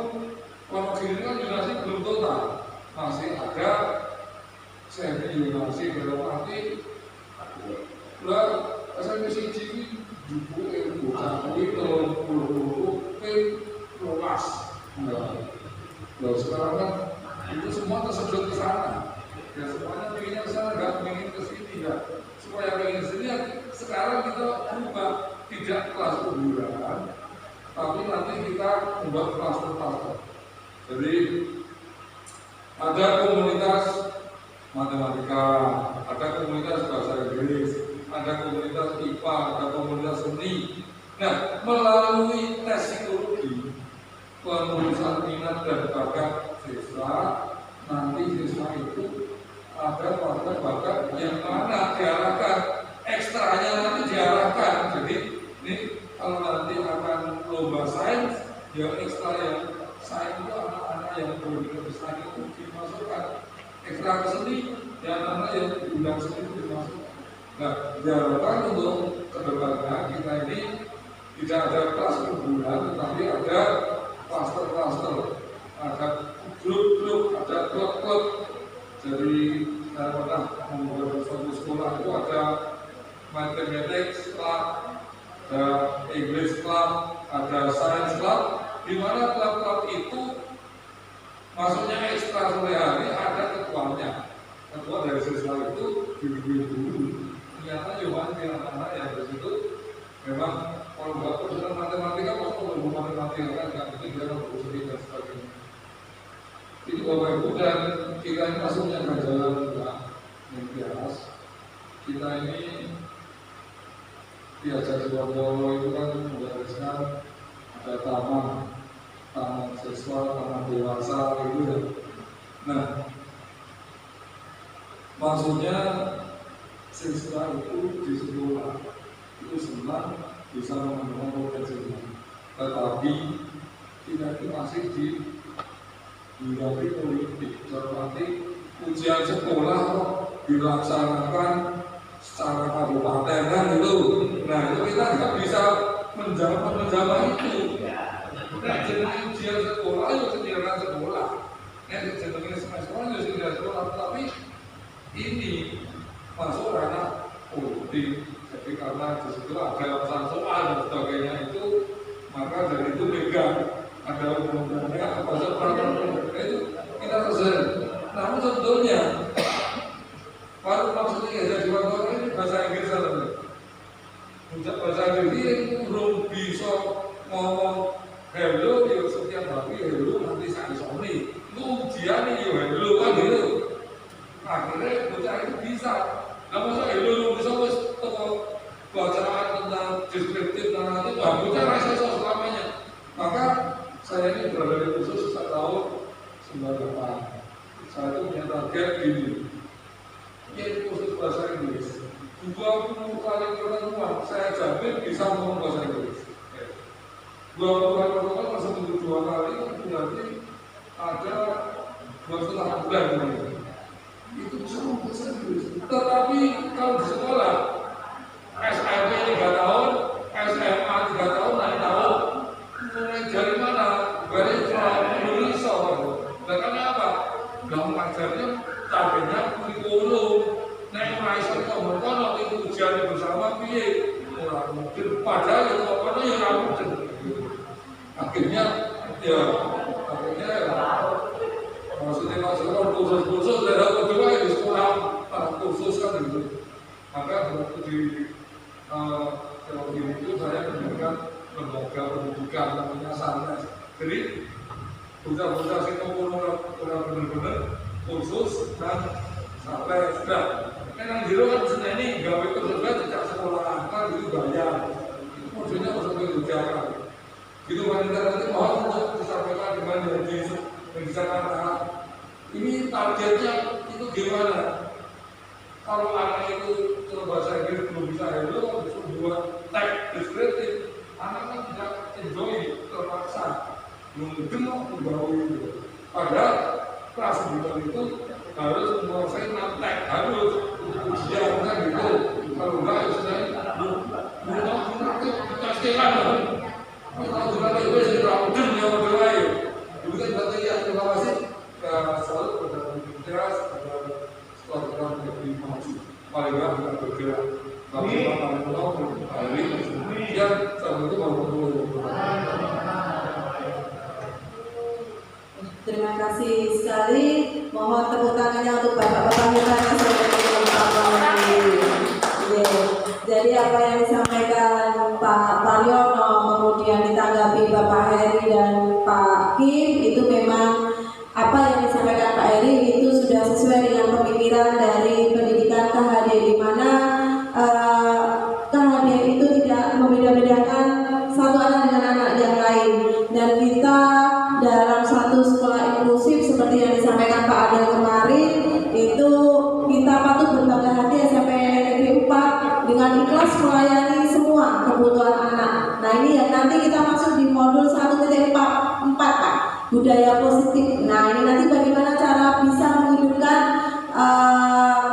waktu ini kan zonasi belum total, masih ada semi zonasi dalam arti SMP siji juga bocah kuwi 30 luas. Nah, sekarang kan itu semua tersebut ke sana. Ya semuanya pengennya ke sana, nggak pengen ke sini ya. Supaya pengen ke sini, sekarang kita ubah tidak kelas unggulan, tapi nanti kita membuat kelas-kelas. Jadi ada komunitas matematika, ada komunitas bahasa Inggris, ada komunitas IPA, ada komunitas seni. Nah, melalui tes psikologi, penulisan minat dan bakat siswa, nanti siswa itu ada bakat yang mana diarahkan, ekstranya nanti diarahkan. Jadi ini kalau nanti akan lomba sains, ya ekstra yang sains itu anak-anak yang berminat sains itu dimasukkan. Ekstra ke seni, ya anak-anak yang diundang seni itu dimasukkan. Nah, diharapkan untuk kedepannya kita ini tidak ada kelas unggulan, tetapi ada klaster-klaster, ada grup-grup, ada klub-klub. Jadi saya pernah membuat suatu sekolah itu ada mathematics club, ada English club, ada science club, di mana klub-klub itu maksudnya ekstra sore hari ada ketuanya. Ketua dari siswa itu dibimbing dulu. Ternyata jawaban anak-anak yang di situ memang kalau buat urusan matematika pasti belum matematika kan nggak penting dia berusaha dan sebagainya. Itu Bapak Ibu, dan kita ini masuknya ke jalan yang bias. Kita ini diajak di Wondowo itu kan menggariskan ada taman siswa, taman dewasa gitu ya. Nah, maksudnya siswa itu di sekolah itu senang bisa menemukan potensinya, tetapi kita itu masih dihadapi politik. Berarti ujian sekolah dilaksanakan secara kabupaten kan itu. Nah itu kita nggak bisa menjawab itu. Nah jadi ujian sekolah itu sediakan sekolah. Yang jenisnya sekolah itu sediakan sekolah, tapi ini masuk ranah politik. Jadi karena di situ ada soal dan sebagainya itu, maka dari itu pegang ada undang-undangnya apa peraturan itu kita selesai. Namun sebetulnya baru maksudnya ya jadi waktu ini bahasa Inggris saja. Untuk bahasa Inggris ini belum bisa ngomong hello ya setiap hari hello nanti saya sore. Itu ujian ya hello kan gitu. Akhirnya bocah itu bisa. Nah masa hello bisa wis bacaan tentang deskriptif nanti bocah rasa selamanya. Maka saya ini berada di khusus sejak tahun 98. Saya itu punya target gini, yaitu khusus bahasa Inggris 20 kali pertemuan, saya jamin bisa ngomong bahasa Inggris. 20 kali pertemuan masih untuk 2 kali, berarti ada 2,5 bulan ini. Itu bisa ngomong bahasa Inggris. Tetapi kalau di sekolah SMP 3 tahun, SMA 3 tahun, naik tahun, mulai dari mana? Dari Indonesia. Nah karena apa? Gak mengajarnya targetnya kurikulum. Naik maisha nomor kono itu ujian bersama piye? Orang mungkin padahal itu apa ya orang mungkin. Akhirnya maksudnya khusus daerah kedua di sekolah khusus kan gitu. Maka waktu di teologi itu saya mendirikan lembaga pendidikan namanya Sarnes. Jadi bocah-bocah itu kurang benar-benar khusus dan sampai sudah. Kan yang dulu kan ini gawe kerja tidak sekolah kan itu bayar. maksudnya masuk ke ujaran. Gitu wanita nanti mohon untuk disampaikan dengan yang disampaikan. Ini targetnya itu gimana? Kalau anak itu bahasa Inggris belum bisa handle, bisa buat teks deskriptif, anak kan tidak enjoy, terpaksa mungkin membawa itu. Padahal kelas bulan itu harus menguasai 6 teks, harus ujian kan gitu. Kalau enggak ya sudah nanti dikasihkan. Kalau juga itu sudah udah yang berlain. Dulu kan berarti ya terima kasih selalu pada keras setelah kita menjadi maju. Paling nggak kita bergerak. Tapi paling pulau hari yang sama itu baru ketemu. Terima kasih sekali. Mohon tepuk tangannya untuk bapak-bapak kita yang sudah bergabung. Jadi apa yang disampaikan Pak Paryono, kemudian ditanggapi Bapak Heri dan Pak Kim, itu memang apa yang disampaikan Pak Heri itu sudah sesuai dengan pemikiran dari pendidikan KHD, di mana KHD itu tidak membeda-bedakan satu anak dengan anak yang lain, dan kita dalam satu sekolah inklusif seperti yang disampaikan Pak Adel kemarin itu kita patut berbangga hati SMP Negeri 4 dengan ikhlas melayani semua kebutuhan anak. Nah ini yang nanti kita masuk di modul 1.4 Pak, budaya positif. Nah ini nanti bagaimana cara bisa menghidupkan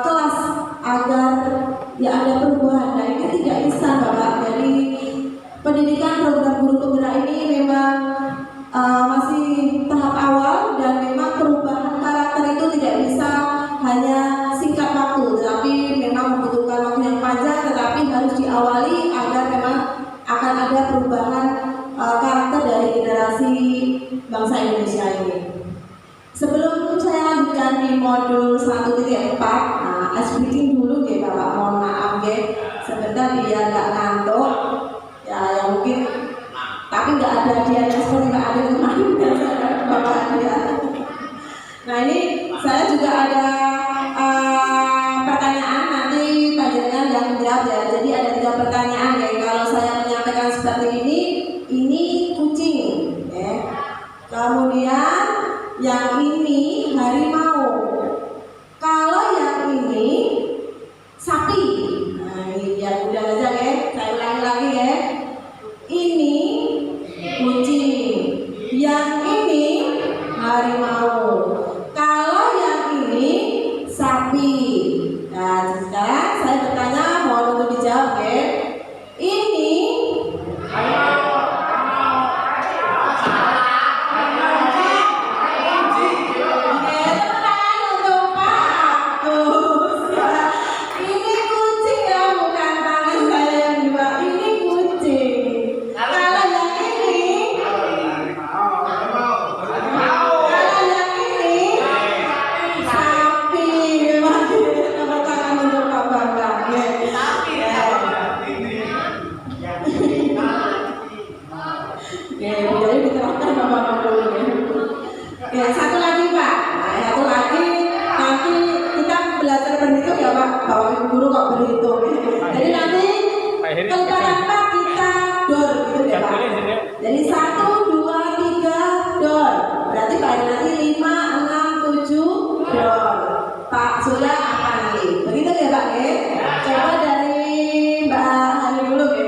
kelas agar ya ada perubahan. Nah ini tidak instan Bapak. Jadi pendidikan program guru penggerak ini memang masih tahap awal, dan memang perubahan karakter itu tidak bisa hanya singkat waktu, tetapi memang membutuhkan waktu yang panjang, tetapi harus diawali agar memang akan ada perubahan karakter dari generasi bangsa Indonesia ini. Sebelum saya lanjutkan di modul 1.4, nah, ice breaking dulu ya Bapak, mohon maaf ya, sebentar biar nggak ngantuk, ya mungkin, tapi nggak ada hadiahnya seperti Pak Adil kemarin Bapak dia. Nah ini saya juga ada pertanyaan, nanti panjenengan yang menjawab ya. Jadi ada 3 pertanyaan ya. Kalau saya menyampaikan seperti ini kucing, ya. Kemudian yang ini harimau. Kalau yang ini sapi. Nah ini biar mudah aja ya. Saya ulangi lagi ya. Ini kucing. Yang ini harimau. Kalau yang ini sapi. Nah, sekarang saya bertanya, mohon untuk dijawab ya. Ini ini kucing ya, bukan tangan saya yang dua. Ini kucing. Kalau yang ini sapi. Memang tepuk tangan untuk Pak Bambang ya. Oke, jadi diterapkan Pak Bambang dulu ya. Oke, satu lagi Pak. Nah, satu lagi nanti kita belajar berhitung ya Pak. Bapak Ibu guru kok berhitung. Jadi nanti kelipatan Pak kita dor gitu ya Pak. Jadi 1, 2, 3 dor. Berarti Pak nanti 5, 6, 7 dor. Pak Surya apa nanti? Begitu ya Pak ya. Coba dari Mbak Hani dulu ya.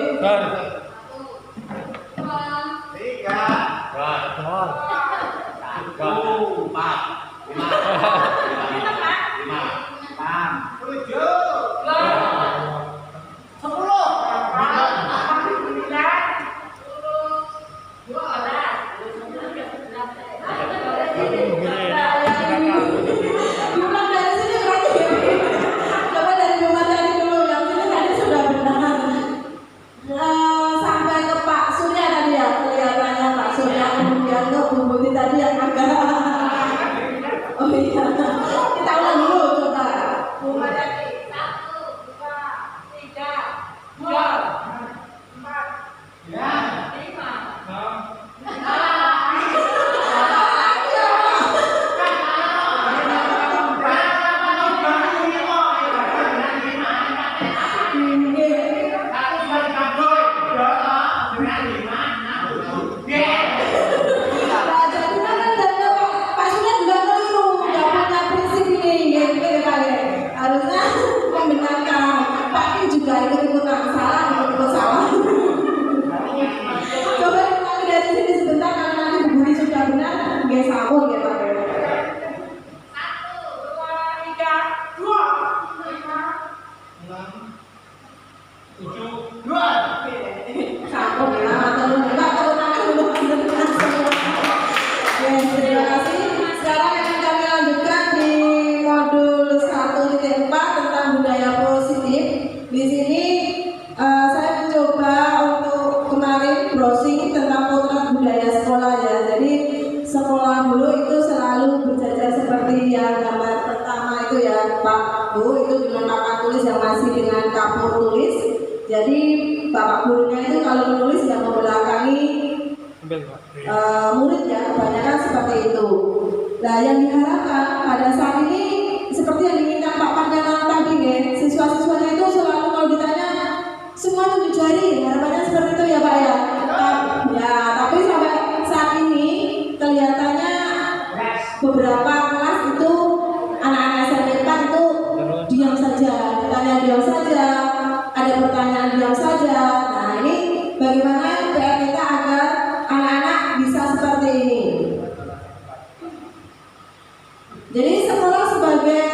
Diulang dari sini berarti ya. Coba dari Mbak Hani dulu, yang sini tadi sudah benar. Sampai ke Pak Surya tadi ya, kelihatannya Pak Surya, kemudian ke Bu Buti tadi yang agak oh iya. browsing tentang potret budaya sekolah ya. Jadi sekolah dulu itu selalu berjajar seperti yang gambar pertama itu ya Pak Bu, itu dengan papan tulis yang masih dengan kapur tulis. Jadi bapak gurunya itu kalau menulis yang membelakangi murid ya, kebanyakan seperti itu. Nah yang diharapkan pada saat ini seperti yang diinginkan Pak Pardiana tadi ya, siswa-siswanya itu selalu kalau ditanya semua tunjuk jari, harapannya seperti itu ya Pak ya. Ya, tapi sampai saat ini kelihatannya beberapa kelas itu anak-anak SMP 4 itu diam saja, ditanya diam saja, ada pertanyaan diam saja. Nah ini bagaimana PR kita agar anak-anak bisa seperti ini. Jadi sekolah sebagai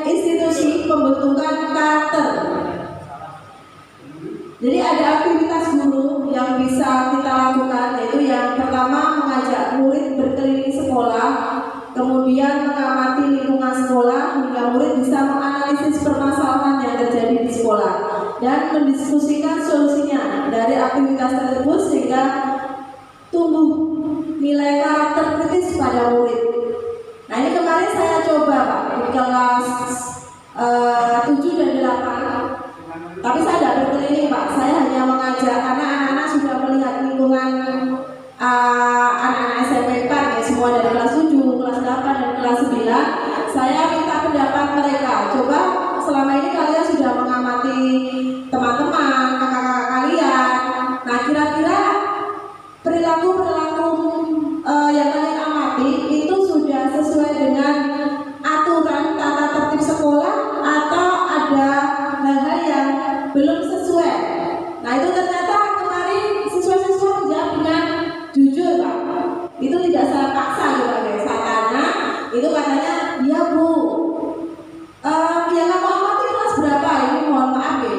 institusi pembentukan karakter. Jadi ada aktivitas guru yang bisa kita lakukan, yaitu yang pertama mengajak murid berkeliling sekolah, kemudian mengamati lingkungan sekolah hingga murid bisa menganalisis permasalahan yang terjadi di sekolah dan mendiskusikan solusinya. Dari aktivitas tersebut sehingga tumbuh nilai karakter kritis pada murid. Nah ini kemarin saya coba Pak di kelas 7 dan 8. Tapi saya tidak berkeliling Pak, saya hanya mengajak karena anak-anak sudah melihat lingkungan anak-anak SMP 4 ya, semua dari kelas 7, kelas 8 dan kelas 9. Saya minta pendapat mereka. Coba selama ini kalian sudah mengamati teman-teman, kakak-kakak kalian. Nah kira-kira perilaku-perilaku yang kalian amati itu sudah sesuai dengan aturan tata tertib sekolah atau ada hal-hal yang belum sesuai. Nah itu ternyata kemarin siswa-siswa menjawab dengan jujur Pak. Itu tidak salah paksa gitu guys. Saya tanya, itu katanya iya Bu. Yang kamu amati kelas berapa? Ini mohon maaf ya.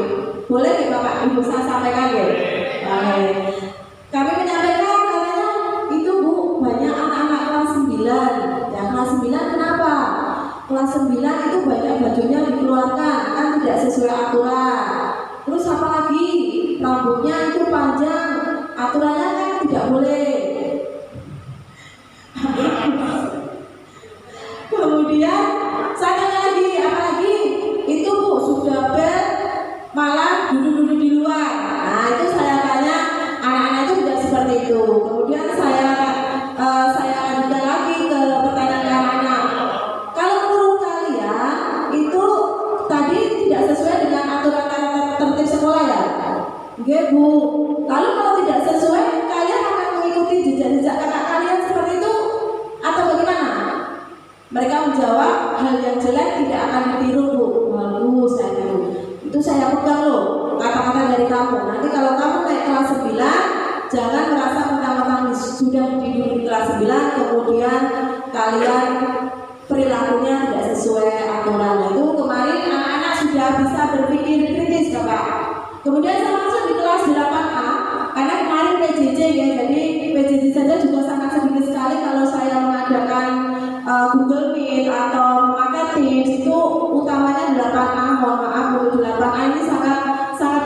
Boleh ya Bapak Ibu saya sampaikan ya. Kami menyampaikan katanya itu Bu banyak anak-anak kelas 9. Ya kelas 9 kenapa? Kelas 9 itu banyak bajunya dikeluarkan kan tidak sesuai aturan. Terus apalagi rambutnya itu panjang, aturannya kan tidak boleh. Kemudian saya tanya lagi, apalagi itu Bu sudah bel malah duduk-duduk di luar. Nah itu saya tanya anak-anak itu tidak seperti itu. Kemudian saya lanjutkan lagi ke pertanyaan anak-anak. Kalau menurut kalian itu tadi tidak sesuai dengan aturan tertib sekolah ya? Nggih Bu. Lalu kalau tidak sesuai, kalian akan mengikuti jejak-jejak kakak kalian seperti itu atau bagaimana? Mereka menjawab hal yang jelek tidak akan ditiru Bu. Lalu saya tiru. Itu saya pegang loh kata-kata dari kamu. Nanti kalau kamu naik kelas 9, jangan merasa mentang-mentang sudah dididik di kelas 9 kemudian kalian perilakunya tidak sesuai aturan. Itu kemarin anak-anak sudah bisa berpikir kritis Bapak. Kemudian saya masuk di kelas 8A karena kemarin PJJ ya, jadi PJJ saja juga sangat sedikit sekali kalau saya mengadakan Google Meet atau memakai Teams itu utamanya 8A. Mohon maaf untuk 8A ini sangat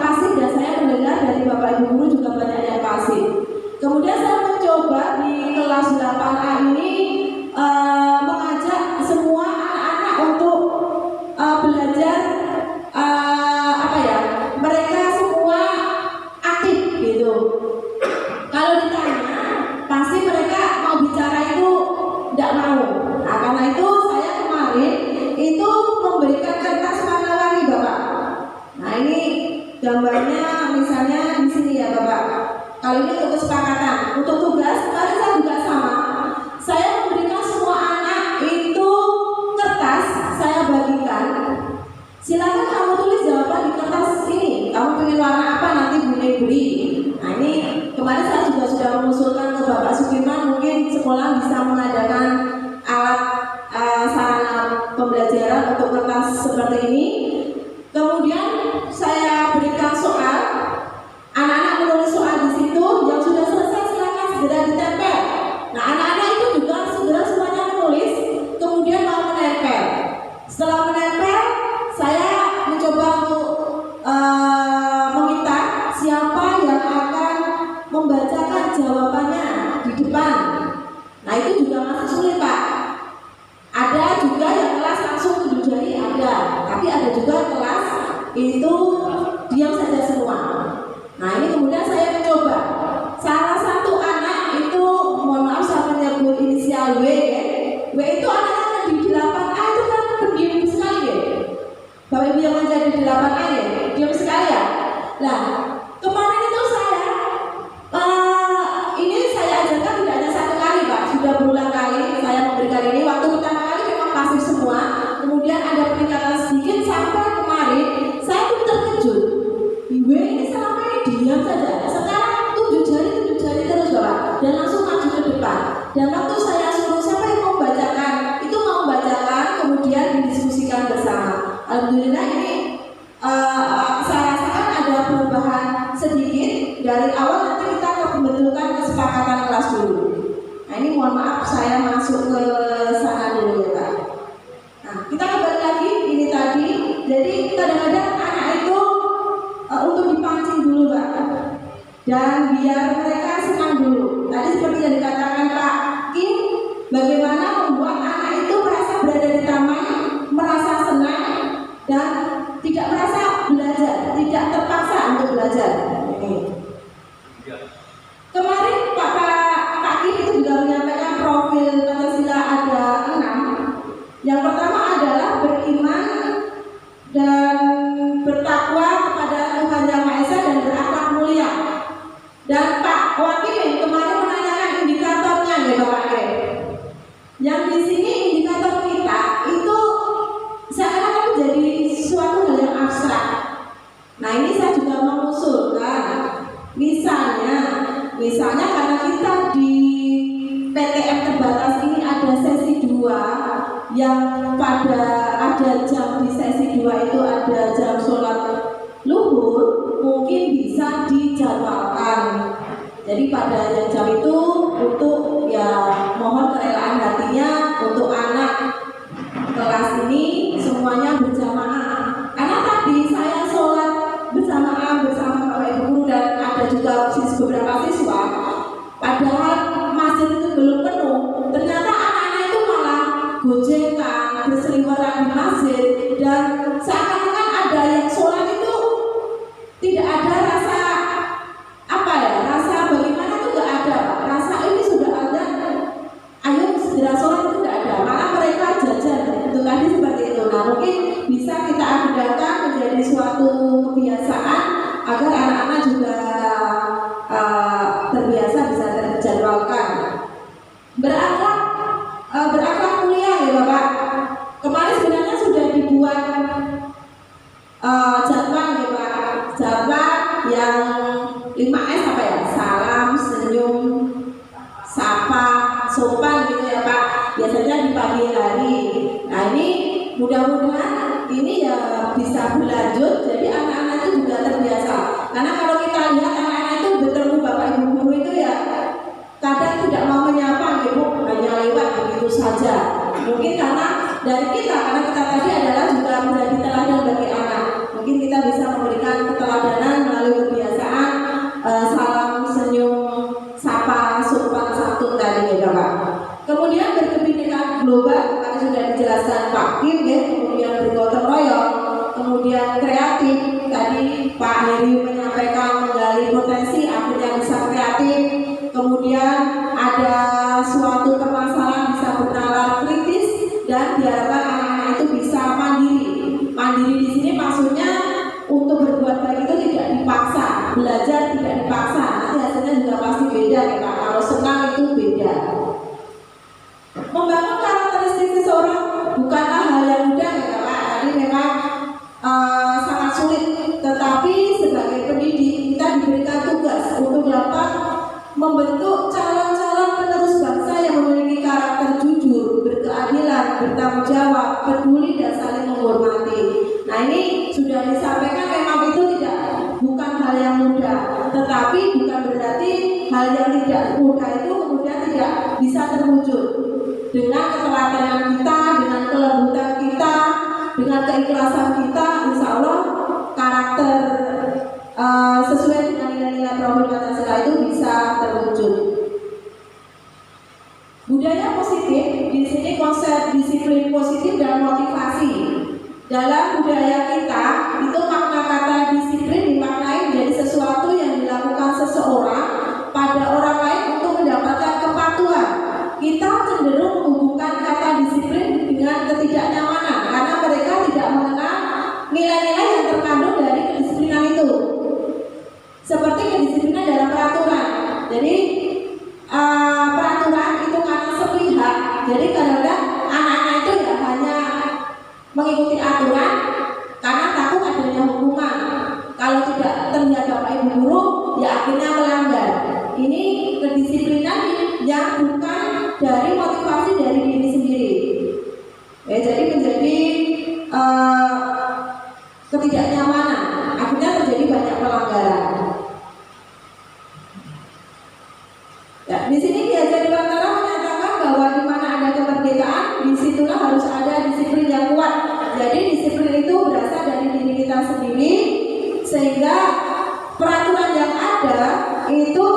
pasif dan saya mendengar dari Bapak Ibu guru juga banyak yang pasif. Kemudian saya mencoba di kelas 8A ini mengajak semua anak-anak untuk belajar mereka semua aktif gitu. Kalau ditanya pasti mereka mau bicara itu tidak mau. Nah, karena itu saya kemarin itu memberikan kertas warna-warni Bapak. Nah ini gambarnya misalnya di sini ya Bapak. Kalau ini untuk kesepakatan, untuk tugas kemarin saya juga sama. Saya memberikan semua anak itu kertas, saya bagikan. Silakan kamu tulis jawaban di kertas ini. Kamu pengen warna apa nanti beli. Nah ini kemarin saya juga sudah mengusulkan ke Bapak Sukirman mungkin sekolah bisa mengadakan alat sarana pembelajaran untuk kertas seperti ini. Kemudian saya berikan soal. Anak-anak menulis soal di situ. Yang sudah selesai silakan segera ditempel. Nah anak-anak itu juga segera semuanya menulis. Kemudian mau menempel. Setelah menempel, saya mencoba untuk meminta siapa yang akan membacakan jawabannya di depan. Nah itu juga masih sulit Pak. Ada juga yang kelas langsung tunjuk jari ada, tapi ada juga kelas itu diam saja semua. Nah ini kemudian saya mencoba. Salah satu anak itu, mohon maaf saya menyebut inisial W ya. W itu anaknya di 8A itu kan pendiam sekali ya. Bapak Ibu yang menjadi 8A ya, diam sekali ya. Nah kemarin itu ini saya ajarkan tidak hanya satu kali Pak, sudah berulang kali saya memberikan ini. Waktu pertama kali memang pasif semua, kemudian ada peningkatan sedikit sampai kemarin saya pun terkejut. Ibu ini selama ini diam saja, sekarang tunjuk jari terus Bapak, dan langsung maju ke depan. Dan waktu saya suruh siapa yang mau membacakan, itu mau membacakan, kemudian didiskusikan bersama. Alhamdulillah ini saya rasakan ada perubahan sedikit. Dari awal nanti kita akan membentukkan kesepakatan kelas dulu. Nah ini mohon maaf saya masuk ke sana dulu ya Pak. Nah kita kembali lagi ini tadi. Jadi kadang-kadang anak itu untuk dipancing dulu Pak, dan biar mereka senang dulu. Tadi seperti yang dikatakan Pak Kim, bagaimana membuat anak itu merasa berada di taman, merasa senang dan tidak merasa belajar, tidak terpaksa untuk belajar. Kemarin Pak Kim itu juga menyampaikan profil Pancasila ada 6. Yang pertama adalah beriman dan bertakwa kepada Tuhan Yang Maha Esa dan berakhlak mulia. Dan Pak Wakil kemarin menanyakan indikatornya ya Bapak Kim. Yang di sini indikator kita itu seakan-akan menjadi suatu hal yang abstrak. Nah ini saya juga mengusulkan, misalnya karena kita di PTM terbatas ini ada sesi 2 yang pada ada jam di sesi 2 itu ada jam sholat luhur, mungkin bisa dijadwalkan. Jadi pada jam itu untuk ya mohon kerelaan hatinya untuk anak kelas ini semuanya berjamaah. Karena tadi saya sholat berjamaah bersama Bapak Ibu guru dan ada juga beberapa siswa. Padahal masjid itu belum penuh, ternyata anak-anak itu malah gojekan, berseliweran di masjid, dan seakan-akan ada yang sholat itu tidak ada rasa rasa bagaimana itu nggak ada Pak. Rasa ini sudah ada, ayo segera sholat itu nggak ada, malah mereka jajan itu tadi seperti itu. Nah mungkin bisa kita agendakan menjadi suatu kebiasaan agar anak-anak juga terbiasa bisa terjadwalkan. Berakhlak mulia ya Bapak. Kemarin sebenarnya sudah dibuat jadwal ya Pak, jadwal yang 5S apa ya, salam, senyum, sapa, sopan gitu ya Pak, biasanya di pagi hari. Nah ini mudah-mudahan ini ya bisa berlanjut, jadi anak-anak itu juga terbiasa. Karena kalau kita lihat anak-anak itu bertemu Bapak Ibu guru itu ya kadang tidak mau menyapa gitu, hanya lewat begitu saja. Mungkin karena dari kita, karena kita tadi adalah juga menjadi teladan bagi anak. Mungkin kita bisa memberikan keteladanan melalui kebiasaan salam, senyum, sapa, sopan santun tadi ya Bapak. Kemudian berkebinekaan global, tadi sudah dijelaskan Pak Kim ya. Kemudian bergotong royong, kemudian kreatif. Tadi Pak Heri menyampaikan menggali potensi, akhirnya bisa kreatif. Kemudian ada suatu permasalahan bisa bernalar kritis dan diharapkan anak-anak itu bisa mandiri. Mandiri di sini maksudnya untuk berbuat baik itu tidak dipaksa, belajar tidak dipaksa. Nanti hasilnya juga pasti beda ya Pak. Kalau senang itu beda. Membangun karakteristik seseorang bukanlah hal yang mudah ya Pak. Tadi memang sangat sulit. Tetapi sebagai pendidik kita diberikan tugas untuk dapat membentuk calon-calon penerus bangsa yang memiliki karakter jujur, berkeadilan, bertanggung jawab, peduli dan saling menghormati. Nah ini sudah disampaikan memang itu bukan hal yang mudah, tetapi bukan berarti hal yang tidak mudah itu kemudian tidak bisa terwujud. Dengan keteladanan kita, dengan kelembutan kita, dengan keikhlasan kita, insya Allah karakter sesuai dengan nilai-nilai profil Pancasila itu bisa terwujud. konsep disiplin positif dan motivasi. Dalam budaya kita, itu makna kata disiplin dimaknai menjadi sesuatu yang dilakukan seseorang pada orang lain untuk mendapatkan kepatuhan. Kita cenderung menghubungkan kata disiplin dengan ketidaknyamanan karena mereka tidak mengenal nilai-nilai yang terkandung dari kedisiplinan itu. Seperti kedisiplinan dalam peraturan. Jadi peraturan itu karena sepihak. Jadi kadang-kadang anak-anak itu ya hanya mengikuti aturan karena takut adanya hukuman. Kalau tidak terlihat bapak ibu guru, ya akhirnya melanggar. Ini kedisiplinan yang bukan dari motivasi dari diri sendiri. Ya, jadi menjadi ketidaknyamanan. Akhirnya terjadi banyak pelanggaran. Ya, di sini Ki Hajar Dewantara menyatakan bahwa di mana ada kemerdekaan, disitulah harus ada disiplin yang kuat. Jadi disiplin itu berasal dari diri kita sendiri, sehingga peraturan yang ada itu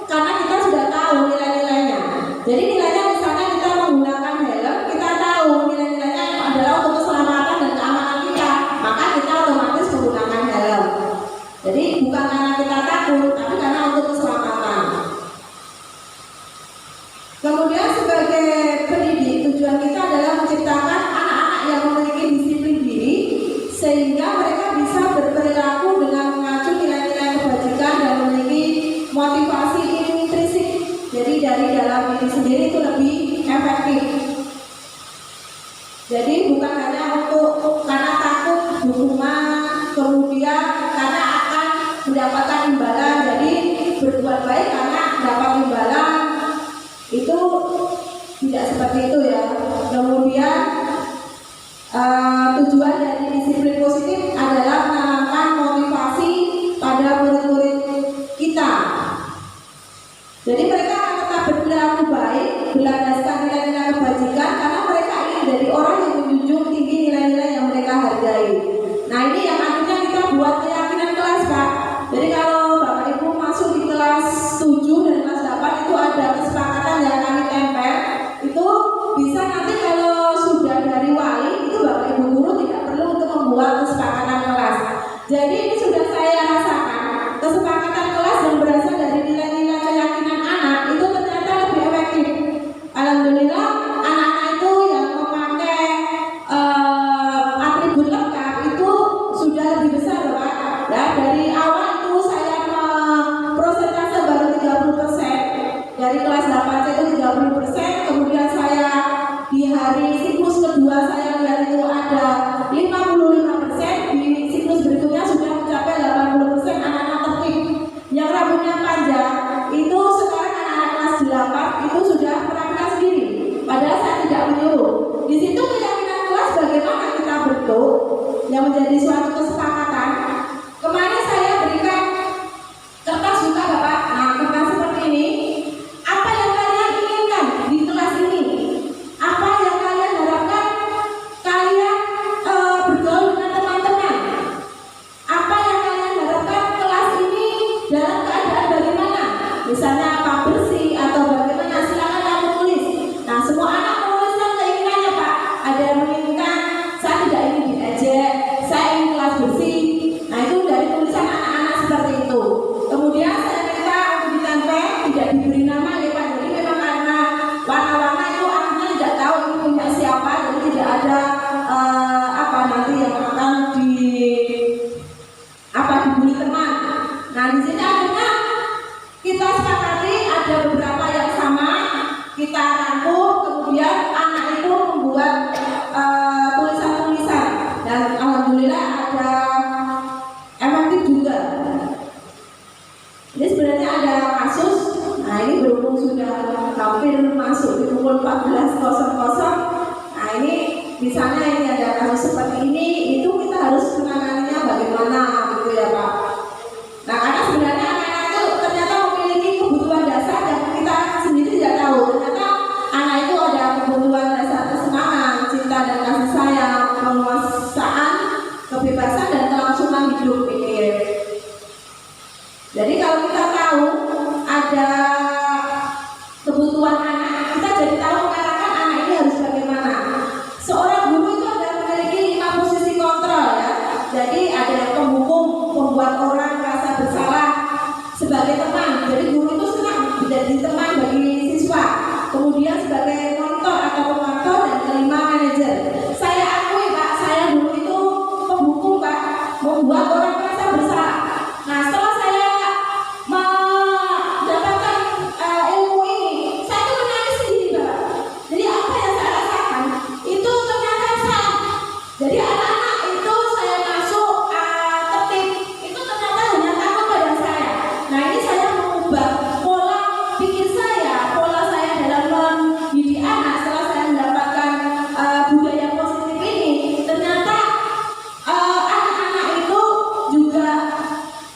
karena kita sudah tahu nilai-nilainya. Jadi nilainya misalnya kita menggunakan helm, kita tahu nilai-nilainya adalah untuk keselamatan dan keamanan kita, maka kita otomatis menggunakan helm. Jadi bukan karena kita takut, tapi karena untuk keselamatan. Kemudian sebagai pendidik, tujuan kita adalah menciptakan anak-anak yang memiliki disiplin diri sehingga mereka bisa berperilaku dengan mengacu nilai-nilai kebajikan dan memiliki motivasi intrinsik. Jadi dari dalam diri sendiri itu lebih efektif. Jadi bukan hanya untuk karena takut hukuman, kemudian karena akan mendapatkan imbalan. Jadi berbuat baik karena dapat imbalan. Itu tidak seperti itu ya. Kemudian tujuan dari disiplin positif adalah menanamkan motivasi pada murid-murid kita. Jadi mereka akan tetap berperilaku baik, berlandaskan nilai-nilai kebajikan karena mereka ingin jadi orang yang menjunjung tinggi nilai-nilai yang mereka hargai. Nah ini yang akhirnya kita buat keyakinan kelas, Pak. Jadi kalau Bapak Ibu masuk di kelas 7 dan kelas 8 itu ada kesepakatan yang kami tempel. Itu bisa nanti kalau sudah dari wali itu Bapak Ibu guru tidak perlu untuk membuat kesepakatan kelas. Jadi ini sudah saya rasakan kesepakatan kelas yang berasal dari nilai-nilai keyakinan anak itu ternyata lebih efektif. Alhamdulillah anak-anak itu yang memakai atribut lengkap itu sudah lebih besar, Pak. Ya, dari awal itu saya prosentase baru 30%. Dari kelas 8 itu 30%, kemudian saya di hari siklus kedua saya lihat itu ada 55%, di siklus berikutnya sudah mencapai 80% anak-anak tertib. Yang rambutnya panjang itu sekarang anak-anak kelas 8 itu sudah merapikan sendiri. Padahal saya tidak menyuruh. Di situ keyakinan kelas bagaimana kita bentuk yang menjadi suatu kesepakatan. Kemarin saya berikan kertas juga Bapak. Nah, kertas seperti ini. Apa yang kalian inginkan di kelas ini? Apa yang kalian harapkan kalian bergaul dengan teman-teman? Apa yang kalian harapkan kelas ini dalam keadaan bagaimana? Misalnya apa bersih atau bagaimana? Silakan kamu tulis. Nah, semua anak menuliskan keinginannya, Pak. Ada yang menginginkan saya tidak ingin diejek, saya ingin kelas bersih. Nah, itu dari tulisan anak-anak seperti itu. Kemudian saya minta untuk ditempel, tidak diberi nama ya Pak. Jadi memang karena warna-warna itu anaknya tidak tahu ini punya siapa, jadi tidak ada nanti yang akan dibully teman. Nah di sini akhirnya kita sepakati ada beberapa yang sama, kita rangkum, kemudian anak itu membuat tulisan-tulisan dan alhamdulillah ada efektif juga. Ini sebenarnya ada kasus. Nah ini berhubung sudah hampir masuk di pukul 14.00. Nah ini misalnya ini ada kasus seperti ini, itu kita harus menanganinya bagaimana gitu ya Pak. Nah karena sebenarnya anak-anak itu ternyata memiliki kebutuhan dasar yang kita sendiri tidak tahu. Ternyata anak itu ada kebutuhan dasar kesenangan, cinta dan kasih sayang, penguasaan, kebebasan dan kelangsungan hidup ini. Jadi kalau kita tahu ada kebutuhan anak, kita jadi tahu mengarahkan anak ini harus menjadi teman bagi siswa, kemudian sebagai monitor atau pemantau, dan kelima manajer. Saya akui Pak, saya dulu itu penghukum Pak, membuat orang merasa bersalah. Nah setelah saya mendapatkan ilmu ini, saya tuh menangis sendiri Pak. Jadi apa yang saya rasakan itu ternyata salah. Jadi anak-anak itu saya masuk tertib itu ternyata hanya takut pada saya. Nah ini saya mengubah pola pikir saya, pola saya dalam mendidik anak setelah saya mendapatkan budaya positif ini. Ternyata anak-anak itu juga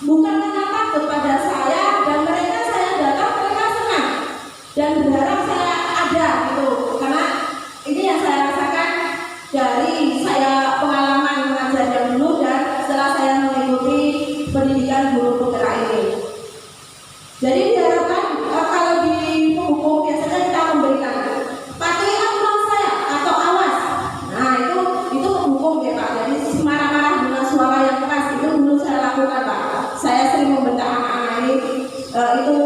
bukan karena takut pada saya, dan mereka saya datang mereka senang dan berharap saya ada gitu. Karena ini yang saya rasakan dari saya pengalaman mengajar yang dulu dan setelah saya mengikuti pendidikan guru penggerak ini. Jadi diharapkan kalau di penghukum biasanya kita memberikan patuhi aturan saya atau awas. Nah itu penghukum ya Pak. Jadi marah-marah dengan suara yang keras itu dulu saya lakukan Pak. Saya sering membentak anak-anak ini itu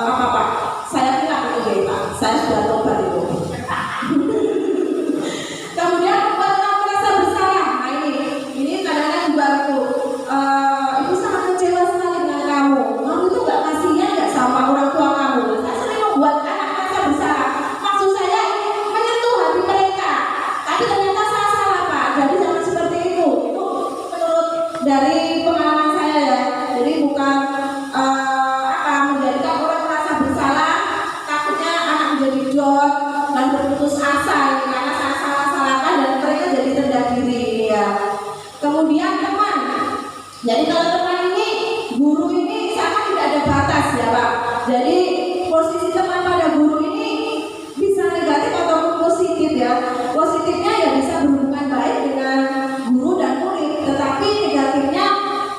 apa Pak? Saya kira itu ya Pak. Saya sudah tobat itu. Kemudian membuat orang merasa bersalah. Nah ini kadang-kadang juga itu ibu sangat kecewa sekali dengan kamu. Kamu itu gak kasihan gak sama orang tua kamu. Saya sering membuat anak merasa bersalah. Maksud saya menyentuh hati mereka. Tapi ternyata saya salah Pak. Jadi jangan seperti itu. Itu menurut dari pengalaman saya ya. Jadi bukan menjadikan orang merasa bersalah. Takutnya anak menjadi jod dan berputus asa karena saya salah-salahkan dan mereka jadi rendah diri ya. Kemudian teman. Jadi kalau teman ini, guru ini sangat tidak ada batas ya Pak. Jadi posisi teman pada guru ini bisa negatif ataupun positif ya. Positifnya ya bisa berhubungan baik dengan guru dan murid, tetapi negatifnya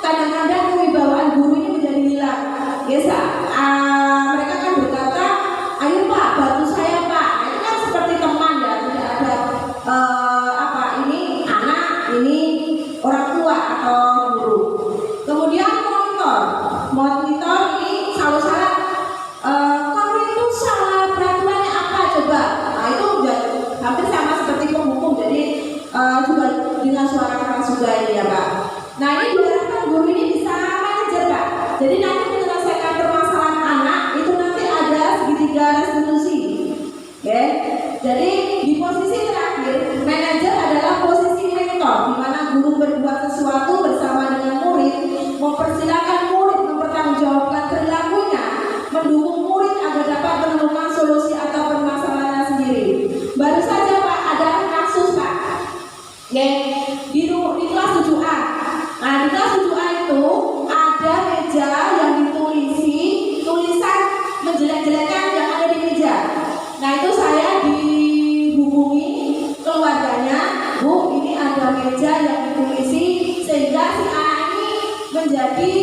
kadang-kadang kewibawaan guru ini menjadi hilang. Yes, mereka kan berkata, ayo Pak, bantu saya Pak. Nah, itu kan seperti teman ya, tidak ada ini anak, ini orang tua atau guru. Kemudian monitor ini selalu salah. Kamu itu salah peraturannya apa coba? Nah itu udah hampir sama seperti penghukum. Jadi juga dengan suara keras juga ini ya Pak. Nah ini diharapkan guru ini bisa manajer Pak. Jadi nanti menyelesaikan permasalahan anak itu nanti ada segitiga restitusi. Oke. Jadi di posisi terakhir manajer adalah posisi mentor, di mana guru berbuat sesuatu bersama dengan murid, mempersilahkan murid mempertanggungjawabkan perilakunya, mendukung murid agar dapat menemukan solusi atau permasalahannya sendiri. Baru saja Pak ada kasus Pak, di kelas 7A. Nah di kelas 7A itu ada meja yang ditulisi tulisan menjelek-jelekan yang ada di meja. Nah itu saya dihubungi keluarganya, Bu ini ada meja yang ditulisi sehingga si anak ini menjadi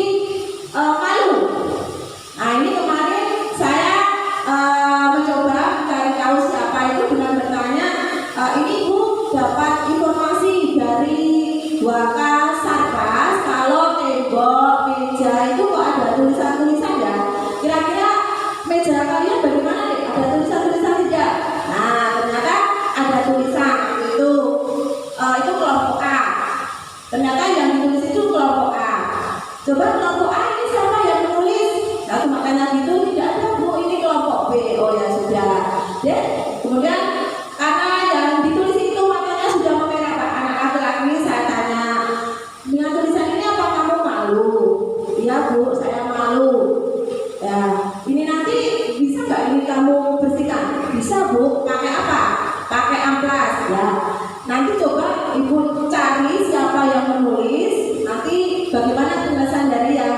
malu. Nah ini kemarin saya mencoba mencari tahu siapa itu dengan bertanya, ini Bu dapat informasi dari Waka Sarkas kalau tembok meja itu kok ada tulisan-tulisan ya. Kira-kira meja kalian bagaimana deh? Ada tulisan-tulisan tidak? Nah ternyata ada tulisan itu kelompok A. Ternyata yang ditulis itu kelompok A. Coba kelompok A ini siapa yang menulis? Nah makanya gitu tidak ada Bu, ini kelompok B. Oh ya sudah. Ya. Kemudian karena yang ditulis itu matanya sudah memerah Pak. Anak laki-laki ini saya tanya, dengan tulisan ini apa kamu malu? Iya Bu, saya malu. Ya, ini nanti bisa nggak ini kamu bersihkan? Bisa Bu, pakai apa? Pakai amplas ya. Nanti coba Ibu cari siapa yang menulis, nanti bagaimana tulisan dari yang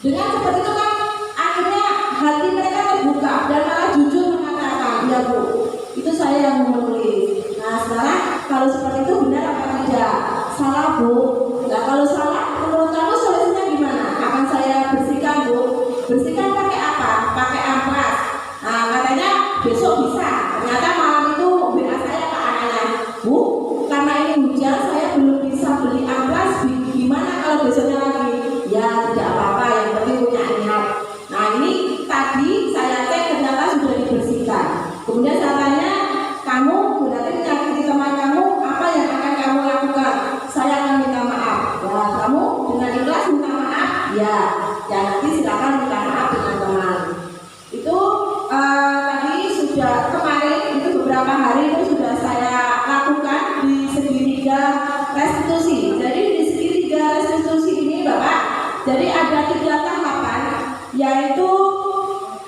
Dengan seperti itu kan akhirnya hati mereka terbuka dan malah jujur mengatakan, ya Bu, itu saya yang menulis. Nah sekarang kalau seperti itu benar apa tidak? Salah Bu. Nah kalau salah, menurut kamu solusinya gimana? Akan saya bersihkan Bu. Bersihkan pakai apa? Pakai amplas. Nah katanya besok bisa. Ternyata malam itu WA saya ke anaknya, Bu, karena ini hujan saya belum bisa beli amplas. Gimana kalau besoknya lagi? Ya tidak apa-apa, yang penting punya niat. Nah ini tadi saya cek ternyata sudah dibersihkan. Kemudian saya tanya, kamu berarti menyakiti teman kamu, apa yang akan kamu lakukan? Saya akan minta maaf. Ya kamu dengan ikhlas minta maaf. Ya nanti silakan minta maaf dengan teman. Itu tadi sudah kemarin itu beberapa hari itu sudah saya lakukan di segitiga restitusi. Jadi di segitiga restitusi ini Bapak, jadi ada 3 tahapan, yaitu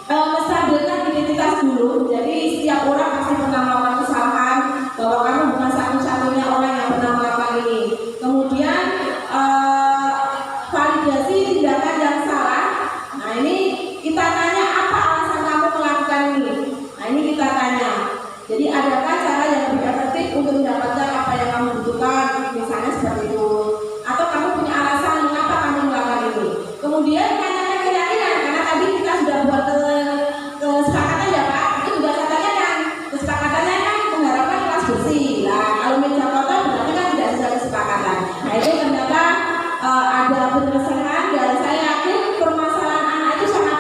menstabilkan identitas dulu. Jadi setiap orang pasti pernah melakukan kesalahan, bahwa kamu bukan satu-satunya orang yang pernah melakukan ini. Kemudian validasi tindakan yang salah. Nah ini kita tanya apa alasan kamu melakukan ini. Nah ini kita tanya. Jadi adakah cara yang lebih efektif untuk mendapatkan apa yang kamu butuhkan, misalnya seperti itu. Atau kamu punya alasan mengapa kamu melakukan ini. Kemudian tanyakan keyakinan, karena tadi kita sudah buat kesepakatan ya Pak. Itu juga saya tanyakan. Kesepakatannya kan mengharapkan kelas bersih. Nah kalau meja kotor berarti kan tidak sesuai kesepakatan. Nah itu ternyata ada penyelesaian dan saya yakin permasalahan anak itu sangat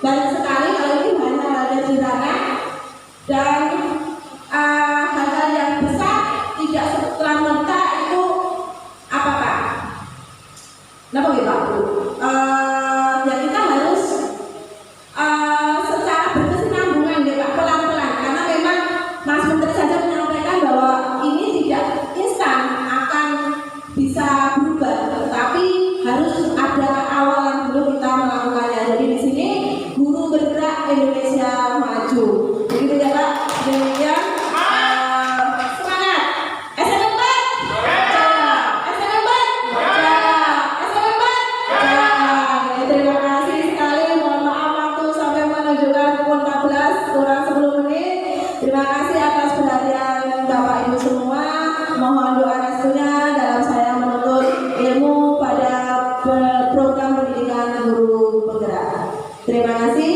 banyak sekali. Kalau ini hanya hal-hal sederhana dan hal-hal yang besar tidak serta-merta itu apa Pak? Kenapa gitu Pak? Ya kita harus secara berkesinambungan ya Pak, pelan-pelan, karena memang Mas Menteri saja menyampaikan bahwa ini tidak instan akan bisa berubah, tetapi harus ada awalan dulu kita melakukannya. Jadi di sini Guru Bergerak Indonesia Maju. Begitu ya Pak. Demikian semangat. SNMP jaya. SNMP jaya. SNMP jaya. Terima kasih sekali. Mohon maaf waktu sampai menunjukkan pukul 14 kurang 10 menit. Terima kasih atas perhatian Bapak Ibu semua. Mohon doa restunya dalam saya menuntut ilmu pada program pendidikan guru penggerak. Terima kasih.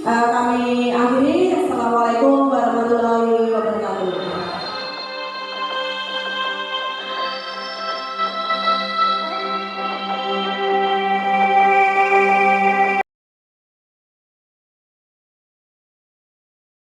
Kami akhiri. Assalamualaikum warahmatullahi wabarakatuh.